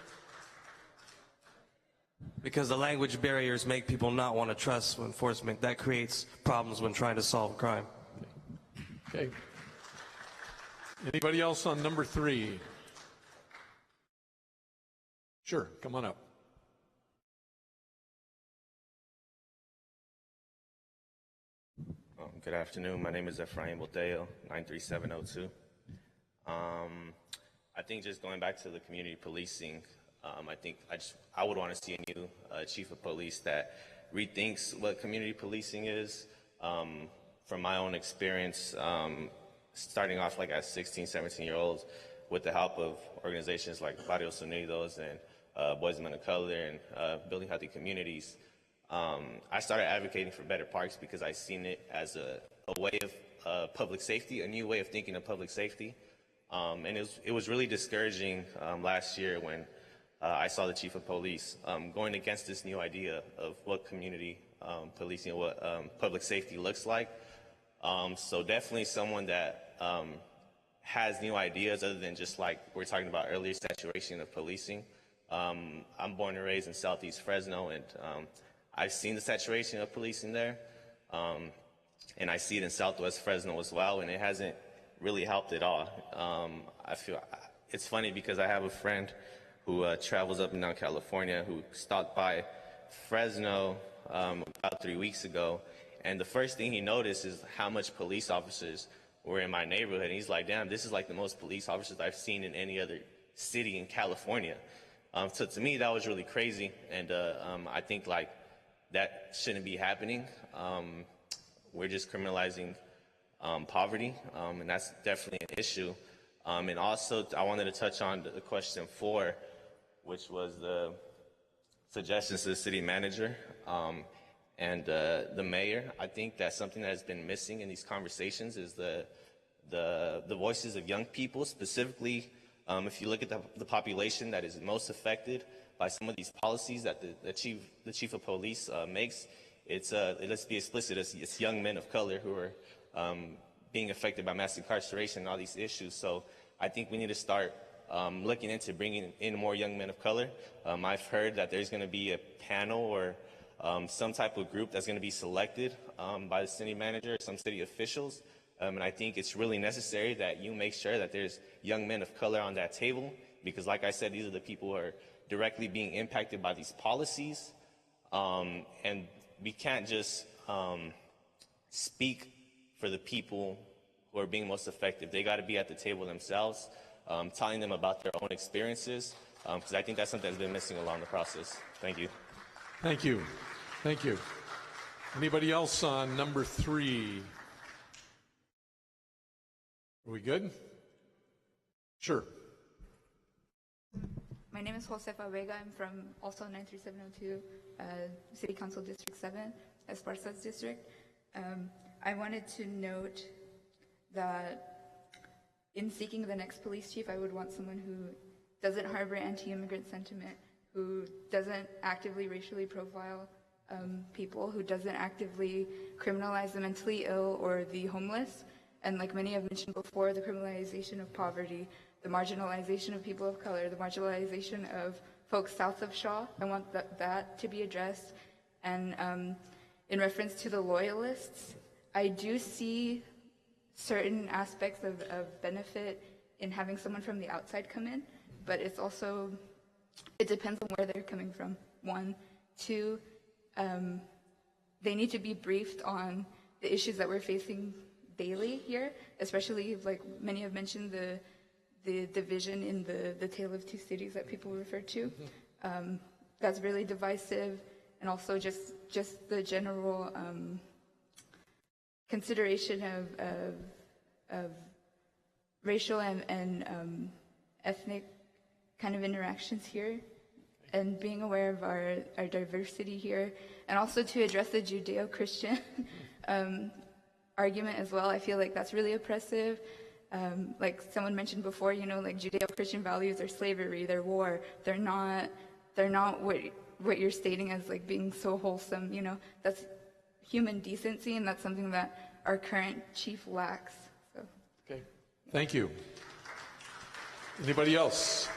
Because the language barriers make people not want to trust enforcement. That creates problems when trying to solve crime. Okay. Anybody else on number 3? Sure, come on up. Good afternoon. My name is Efraim Boteo, 93702. I think just going back to the community policing, I think I would want to see a new chief of police that rethinks what community policing is. From my own experience, starting off like as 16, 17-year-olds, with the help of organizations like Barrios Unidos and Boys and Men of Color and Building Healthy Communities, I started advocating for better parks because I seen it as a way of public safety, a new way of thinking of public safety. And it was really discouraging last year when I saw the chief of police going against this new idea of what community policing, what public safety looks like. So definitely someone that has new ideas other than just like we're talking about earlier, saturation of policing. I'm born and raised in Southeast Fresno, and I've seen the saturation of policing there. And I see it in Southwest Fresno as well, and it hasn't really helped at all. I feel it's funny because I have a friend who travels up and down California who stopped by Fresno about 3 weeks ago, and the first thing he noticed is how much police officers were in my neighborhood. And he's like, damn, this is like the most police officers I've seen in any other city in California. So to me, that was really crazy, and I think like that shouldn't be happening. We're just criminalizing poverty, and that's definitely an issue. And also, I wanted to touch on the question 4, which was the suggestions to the city manager and the mayor. I think that's something that has been missing in these conversations is the voices of young people, specifically. If you look at the population that is most affected by some of these policies that the chief of police makes, let's be explicit, it's young men of color who are being affected by mass incarceration and all these issues. So I think we need to start looking into bringing in more young men of color. I've heard that there's going to be a panel or some type of group that's going to be selected by the city manager, some city officials. And I think it's really necessary that you make sure that there's young men of color on that table, because like I said, these are the people who are directly being impacted by these policies. And we can't just speak for the people who are being most effective. They got to be at the table themselves, telling them about their own experiences, because I think that's something that's been missing along the process. Thank you. Thank you. Thank you. Anybody else on number 3? Are we good? Sure. My name is Josefa Vega. I'm from also 93702, City Council District 7, Esparza's district. I wanted to note that in seeking the next police chief, I would want someone who doesn't harbor anti-immigrant sentiment, who doesn't actively racially profile people, who doesn't actively criminalize the mentally ill or the homeless. And like many have mentioned before, the criminalization of poverty, the marginalization of people of color, the marginalization of folks south of Shaw. I want that to be addressed. And in reference to the loyalists, I do see certain aspects of benefit in having someone from the outside come in, but it's also, it depends on where they're coming from, one. Two, they need to be briefed on the issues that we're facing daily here, especially like many have mentioned the division in the Tale of Two Cities that people refer to. That's really divisive, and also just the general consideration of racial and ethnic kind of interactions here, and being aware of our diversity here, and also to address the Judeo-Christian argument as well. I feel like that's really oppressive. Like someone mentioned before, you know, like Judeo-Christian values are slavery, they're war, they're not what you're stating as like being so wholesome. You know, that's human decency, and that's something that our current chief lacks. So. Okay, thank you. Anybody else?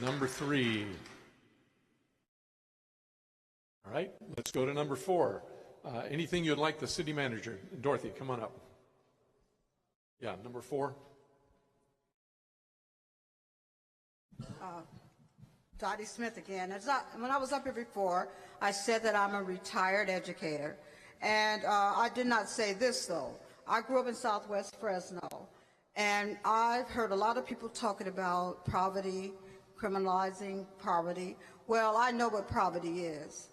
Number 3. All right, let's go to number 4. Anything you'd like the city manager? Dorothy, come on up. Yeah, number 4. Dottie Smith again. When I was up here before, I said that I'm a retired educator. And I did not say this, though. I grew up in Southwest Fresno, and I've heard a lot of people talking about poverty, criminalizing poverty. Well, I know what poverty is.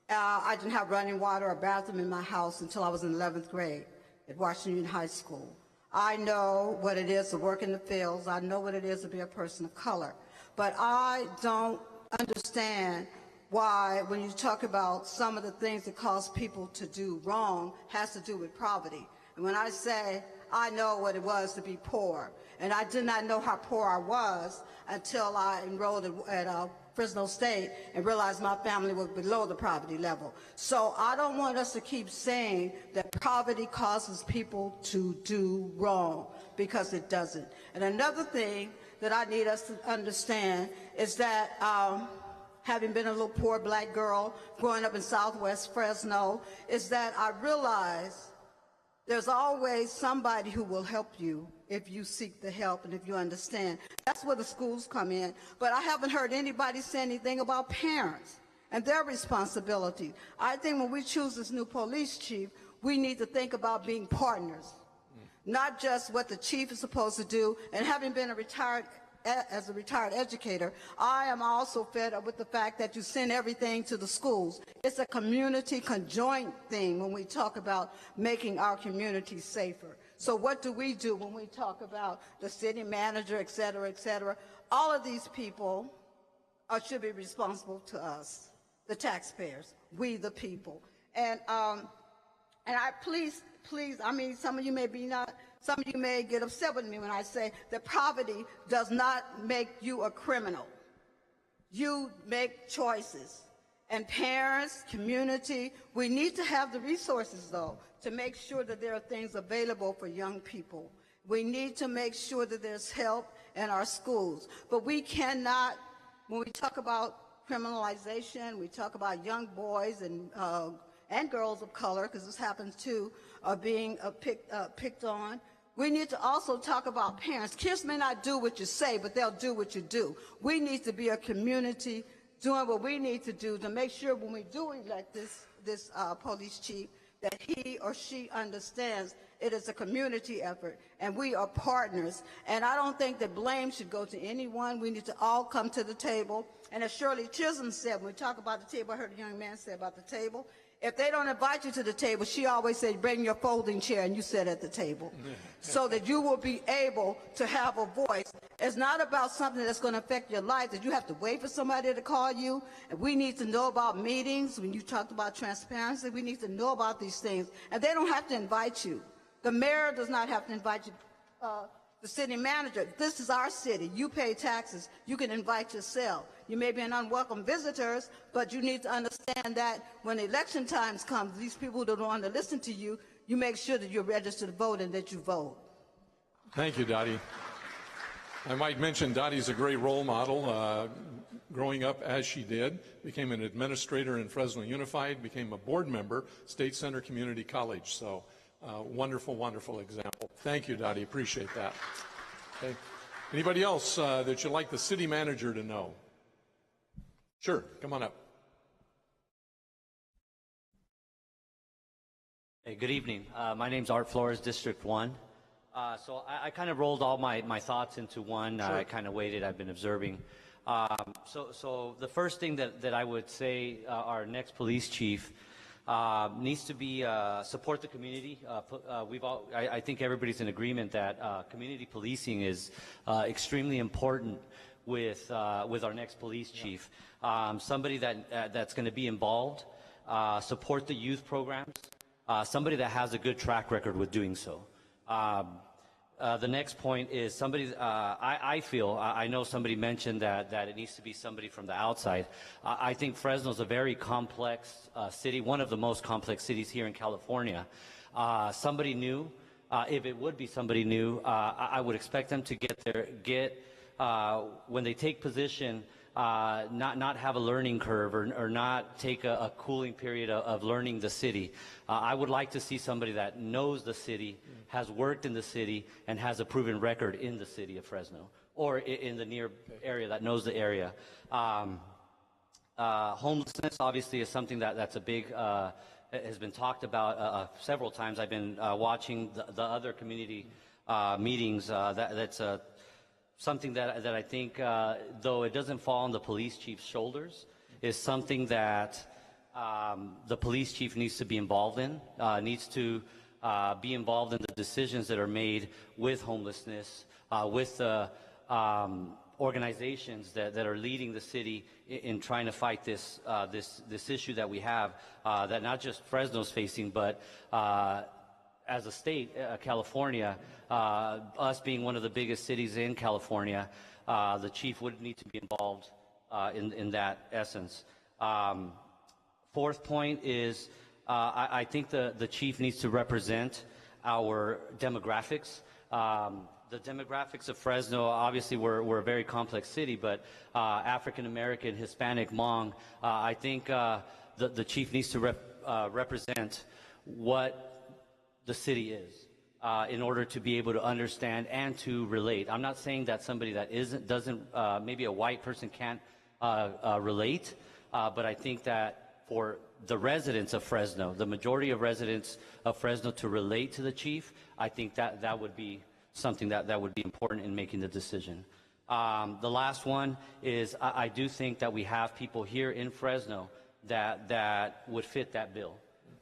I didn't have running water or bathroom in my house until I was in 11th grade at Washington High School. I know what it is to work in the fields. I know what it is to be a person of color. But I don't understand why, when you talk about some of the things that cause people to do wrong, has to do with poverty. And when I say I know what it was to be poor, and I did not know how poor I was until I enrolled at Fresno State and realized my family was below the poverty level. So I don't want us to keep saying that poverty causes people to do wrong, because it doesn't. And another thing that I need us to understand is that having been a little poor black girl growing up in Southwest Fresno, is that I realize there's always somebody who will help you if you seek the help and if you understand. That's where the schools come in. But I haven't heard anybody say anything about parents and their responsibility. I think when we choose this new police chief, we need to think about being partners, not just what the chief is supposed to do. And having been as a retired educator, I am also fed up with the fact that you send everything to the schools. It's a community conjoint thing when we talk about making our community safer. So what do we do when we talk about the city manager, et cetera, et cetera? All of these people should be responsible to us, the taxpayers, we the people. And I please, I mean, some of you may get upset with me when I say that poverty does not make you a criminal. You make choices. And parents, community, we need to have the resources, though, to make sure that there are things available for young people. We need to make sure that there's help in our schools. But we cannot, when we talk about criminalization, we talk about young boys and girls of color, because this happens too, being picked on. We need to also talk about parents. Kids may not do what you say, but they'll do what you do. We need to be a community doing what we need to do to make sure when we do elect this police chief, that he or she understands it is a community effort and we are partners. And I don't think that blame should go to anyone. We need to all come to the table. And as Shirley Chisholm said, when we talk about the table, I heard a young man say about the table, if they don't invite you to the table, she always said, bring your folding chair and you sit at the table so that you will be able to have a voice. It's not about something that's going to affect your life, that you have to wait for somebody to call you. And we need to know about meetings. When you talked about transparency, we need to know about these things. And they don't have to invite you. The mayor does not have to invite you. The city manager, this is our city. You pay taxes. You can invite yourself. You may be an unwelcome visitors, but you need to understand that when election times come, these people who don't want to listen to you, you make sure that you're registered to vote and that you vote. Thank you, Dottie. I might mention Dottie's a great role model. Growing up as she did, became an administrator in Fresno Unified, became a board member, State Center Community College. So wonderful, wonderful example. Thank you, Dottie. Appreciate that. Okay. Anybody else that you'd like the city manager to know? Sure, come on up. Hey, good evening. My name's Art Flores, District 1. So I kind of rolled all my thoughts into one. Sure. I kind of waited. I've been observing. So the first thing that I would say our next police chief needs to be support the community. I think everybody's in agreement that community policing is extremely important with our next police chief. Somebody that's going to be involved, support the youth programs, somebody that has a good track record with doing so. The next point is somebody, I know somebody mentioned that it needs to be somebody from the outside. I think Fresno is a very complex city, one of the most complex cities here in California. Somebody new, if it would be somebody new, I would expect them to when they take position, not have a learning curve or not take a cooling period of learning the city. I would like to see somebody that knows the city, has worked in the city, and has a proven record in the city of Fresno or in the near area that knows the area. Homelessness obviously is something that's a big, has been talked about several times. I've been watching the other community meetings. That's something that I think, though it doesn't fall on the police chief's shoulders, is something that the police chief needs to be involved in, needs to be involved in the decisions that are made with homelessness, with the organizations that are leading the city in trying to fight this issue that we have, that not just Fresno's facing, but as a state, California, us being one of the biggest cities in California, the chief would need to be involved in that essence. Fourth point is I think the chief needs to represent our demographics. The demographics of Fresno, obviously we're a very complex city, but African American, Hispanic, Hmong, I think the chief needs to represent what the city is in order to be able to understand and to relate. I'm not saying that somebody that doesn't, maybe a white person can't relate, but I think that for the residents of Fresno, the majority of residents of Fresno to relate to the chief, I think that would be something that would be important in making the decision. The last one is I do think that we have people here in Fresno that would fit that bill,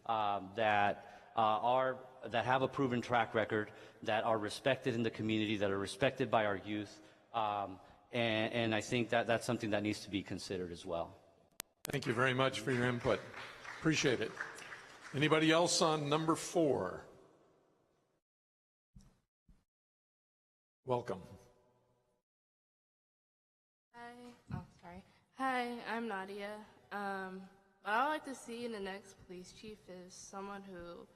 that have a proven track record, that are respected in the community, that are respected by our youth, and I think that's something that needs to be considered as well. Thank you very much for your input. Appreciate it. Anybody else on number 4? Welcome. Hi, I'm Nadia. What I would like to see in the next police chief is someone who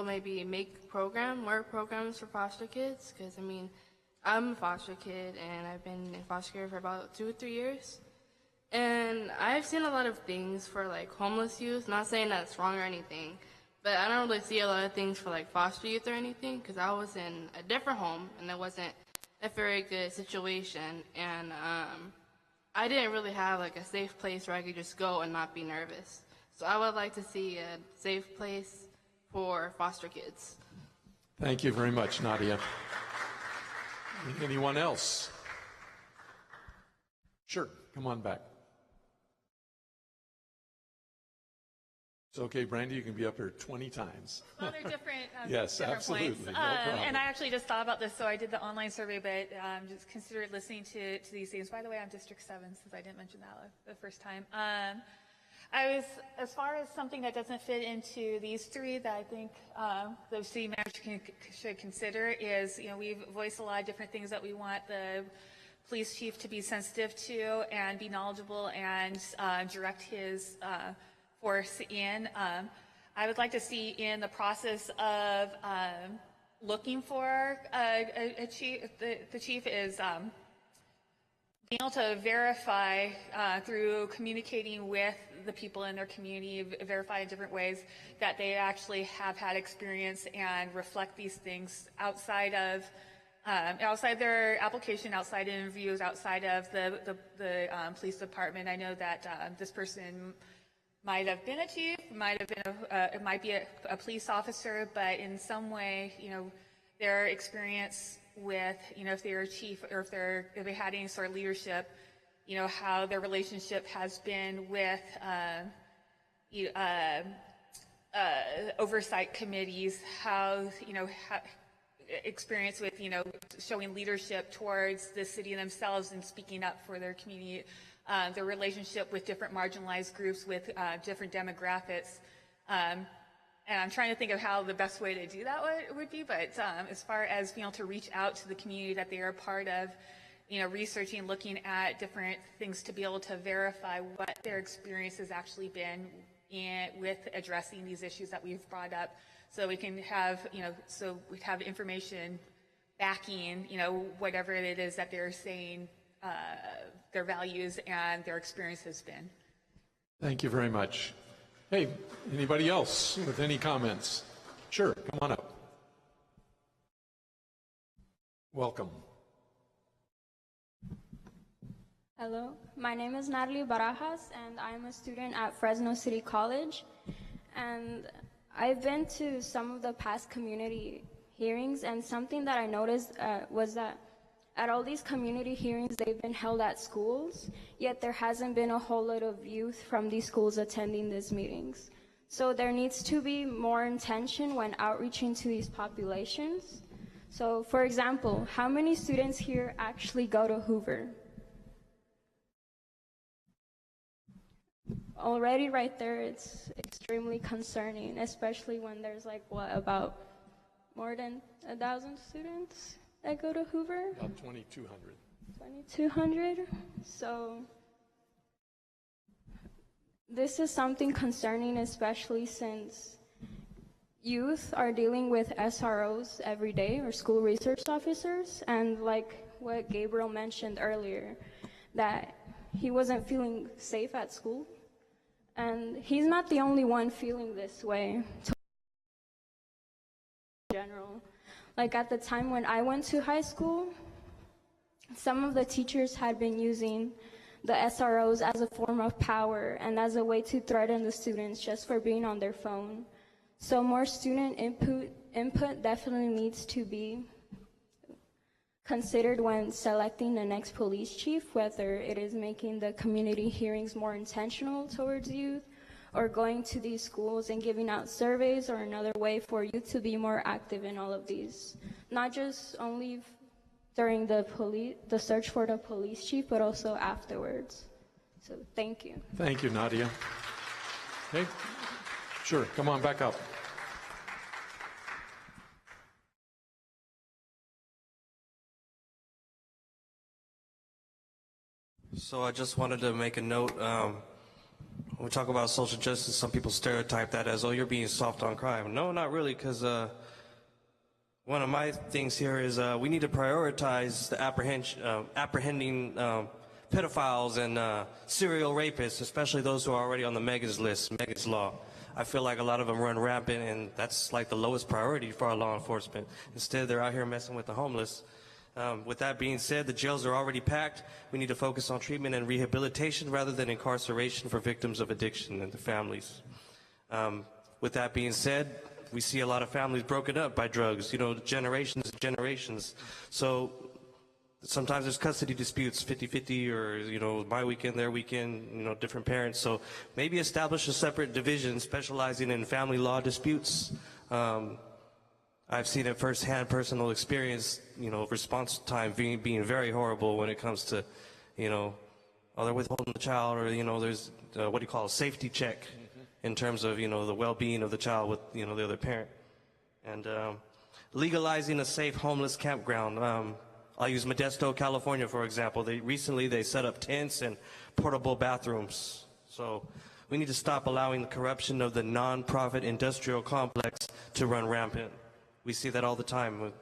maybe make more programs for foster kids, because I mean, I'm a foster kid and I've been in foster care for about 2 or 3 years, and I've seen a lot of things for like homeless youth. Not saying that's wrong or anything, but I don't really see a lot of things for like foster youth or anything, because I was in a different home and it wasn't a very good situation, and I didn't really have like a safe place where I could just go and not be nervous. So I would like to see a safe place for foster kids. Thank you very much, Nadia. Anyone else? Sure, come on back. It's okay, Brandy, you can be up here 20 times. Well, they're different, yes, different absolutely. points. No problem. And I actually just thought about this, so I did the online survey, but just considered listening to these things. By the way, I'm District 7, since I didn't mention that the first time. As far as something that doesn't fit into these 3 that I think the city manager should consider is, we've voiced a lot of different things that we want the police chief to be sensitive to and be knowledgeable and direct his force in. I would like to see in the process of looking for a chief, the chief is being able to verify through communicating with the people in their community, verify in different ways that they actually have had experience and reflect these things outside of outside their application, outside interviews, outside of the police department. I know that this person might have been a chief, might have been it might be a police officer, but in some way, you know, their experience with, you know, if they're a chief or if they had any sort of leadership, you know, how their relationship has been with oversight committees, how, you know, experience with, you know, showing leadership towards the city themselves and speaking up for their community, their relationship with different marginalized groups, with different demographics. And I'm trying to think of how the best way to do that would be, but as far as being able to reach out to the community that they are a part of, you know, researching, looking at different things to be able to verify what their experience has actually been with addressing these issues that we've brought up, so we can have, you know, so we have information backing, you know, whatever it is that they're saying their values and their experience has been. Thank you very much. Hey, anybody else with any comments? Sure, come on up. Welcome. Hello, my name is Natalie Barajas, and I'm a student at Fresno City College. And I've been to some of the past community hearings, and something that I noticed was that at all these community hearings, they've been held at schools, yet there hasn't been a whole lot of youth from these schools attending these meetings. So there needs to be more intention when outreaching to these populations. So for example, how many students here actually go to Hoover? Already right there, it's extremely concerning, especially when there's like, what, about more than 1,000 students that go to Hoover? About 2,200. 2,200. So this is something concerning, especially since youth are dealing with SROs every day, or school research officers, and like what Gabriel mentioned earlier, that he wasn't feeling safe at school. And he's not the only one feeling this way in general. Like at the time when I went to high school, some of the teachers had been using the SROs as a form of power and as a way to threaten the students just for being on their phone. So more student input definitely needs to be considered when selecting the next police chief, whether it is making the community hearings more intentional towards youth, or going to these schools and giving out surveys, or another way for youth to be more active in all of these. Not just only during the search for the police chief, but also afterwards. So thank you. Thank you, Nadia. Okay, sure, come on back up. So I just wanted to make a note. When we talk about social justice, some people stereotype that as, oh, you're being soft on crime. No, not really, because one of my things here is we need to prioritize the apprehending pedophiles and serial rapists, especially those who are already on the Megan's list, Megan's Law. I feel like a lot of them run rampant, and that's like the lowest priority for our law enforcement. Instead, they're out here messing with the homeless. With that being said, the jails are already packed. We need to focus on treatment and rehabilitation rather than incarceration for victims of addiction and their families. With that being said, we see a lot of families broken up by drugs, you know, generations and generations. So sometimes there's custody disputes, 50-50, or, you know, my weekend, their weekend, you know, different parents. So maybe establish a separate division specializing in family law disputes. I've seen it firsthand, personal experience, you know, response time being very horrible when it comes to, you know, oh, they're withholding the child, or, you know, there's, what do you call a safety check in terms of, you know, the well-being of the child with, you know, the other parent. And legalizing a safe homeless campground. I'll use Modesto, California, for example. Recently they set up tents and portable bathrooms. So We need to stop allowing the corruption of the nonprofit industrial complex to run rampant. We see that all the time.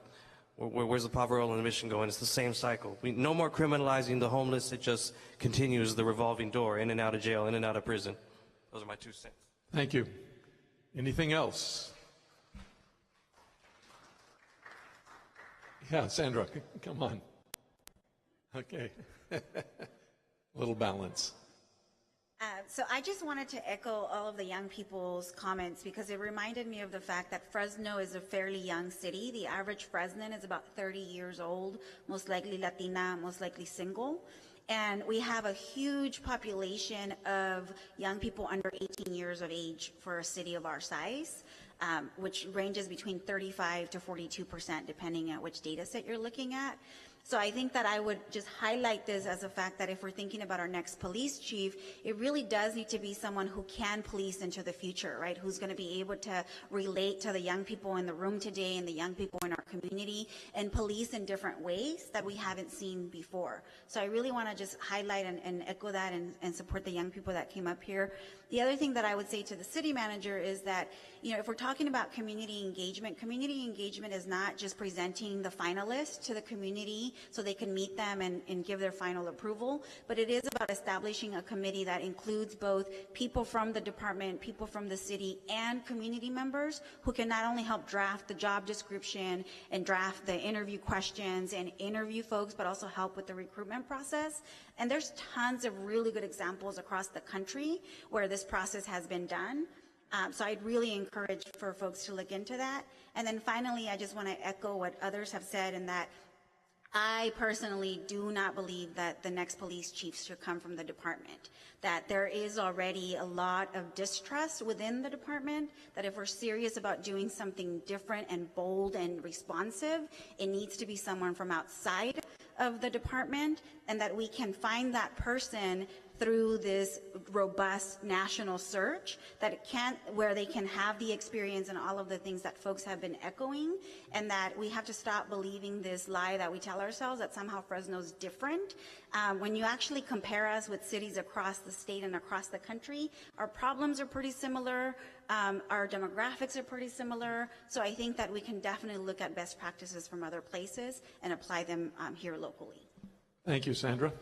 Where's the poverty oil and emission going? It's the same cycle. No more criminalizing the homeless. It just continues the revolving door, in and out of jail, in and out of prison. Those are my 2 cents. Thank you. Anything else? Yeah, Sandra, come on. Okay. A little balance. So I just wanted to echo all of the young people's comments because it reminded me of the fact that Fresno is a fairly young city. The average Fresnan is about 30 years old, most likely Latina, most likely single. And we have a huge population of young people under 18 years of age for a city of our size, which ranges between 35 to 42%, depending on which data set you're looking at. So I think that I would just highlight this as a fact that if we're thinking about our next police chief, it really does need to be someone who can police into the future, right? Who's going to be able to relate to the young people in the room today and the young people in our community and police in different ways that we haven't seen before. So I really want to just highlight and echo that and support the young people that came up here. The other thing that I would say to the city manager is that, you know, if we're talking about community engagement is not just presenting the finalists to the community so they can meet them and give their final approval, but it is about establishing a committee that includes both people from the department, people from the city, and community members who can not only help draft the job description and draft the interview questions and interview folks, but also help with the recruitment process. And there's tons of really good examples across the country where this process has been done. So I'd really encourage for folks to look into that. And then finally, I just want to echo what others have said in that I personally do not believe that the next police chief should come from the department, that there is already a lot of distrust within the department, that if we're serious about doing something different and bold and responsive, it needs to be someone from outside of the department, and that we can find that person through this robust national search where they can have the experience and all of the things that folks have been echoing, and that we have to stop believing this lie that we tell ourselves that somehow Fresno's different. When you actually compare us with cities across the state and across the country, our problems are pretty similar, our demographics are pretty similar, so I think that we can definitely look at best practices from other places and apply them here locally. Thank you, Sandra.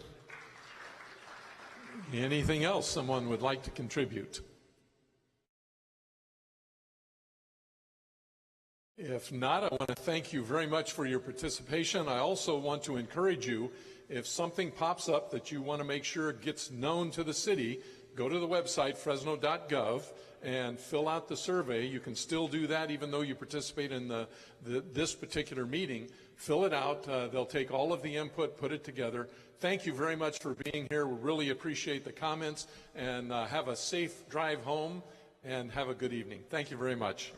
Anything else someone would like to contribute? If not, I want to thank you very much for your participation. I also want to encourage you, if something pops up that you want to make sure gets known to the city, go to the website, fresno.gov, and fill out the survey. You can still do that even though you participate in this particular meeting. Fill it out. They'll take all of the input, put it together. Thank you very much for being here. We really appreciate the comments, and have a safe drive home and have a good evening. Thank you very much.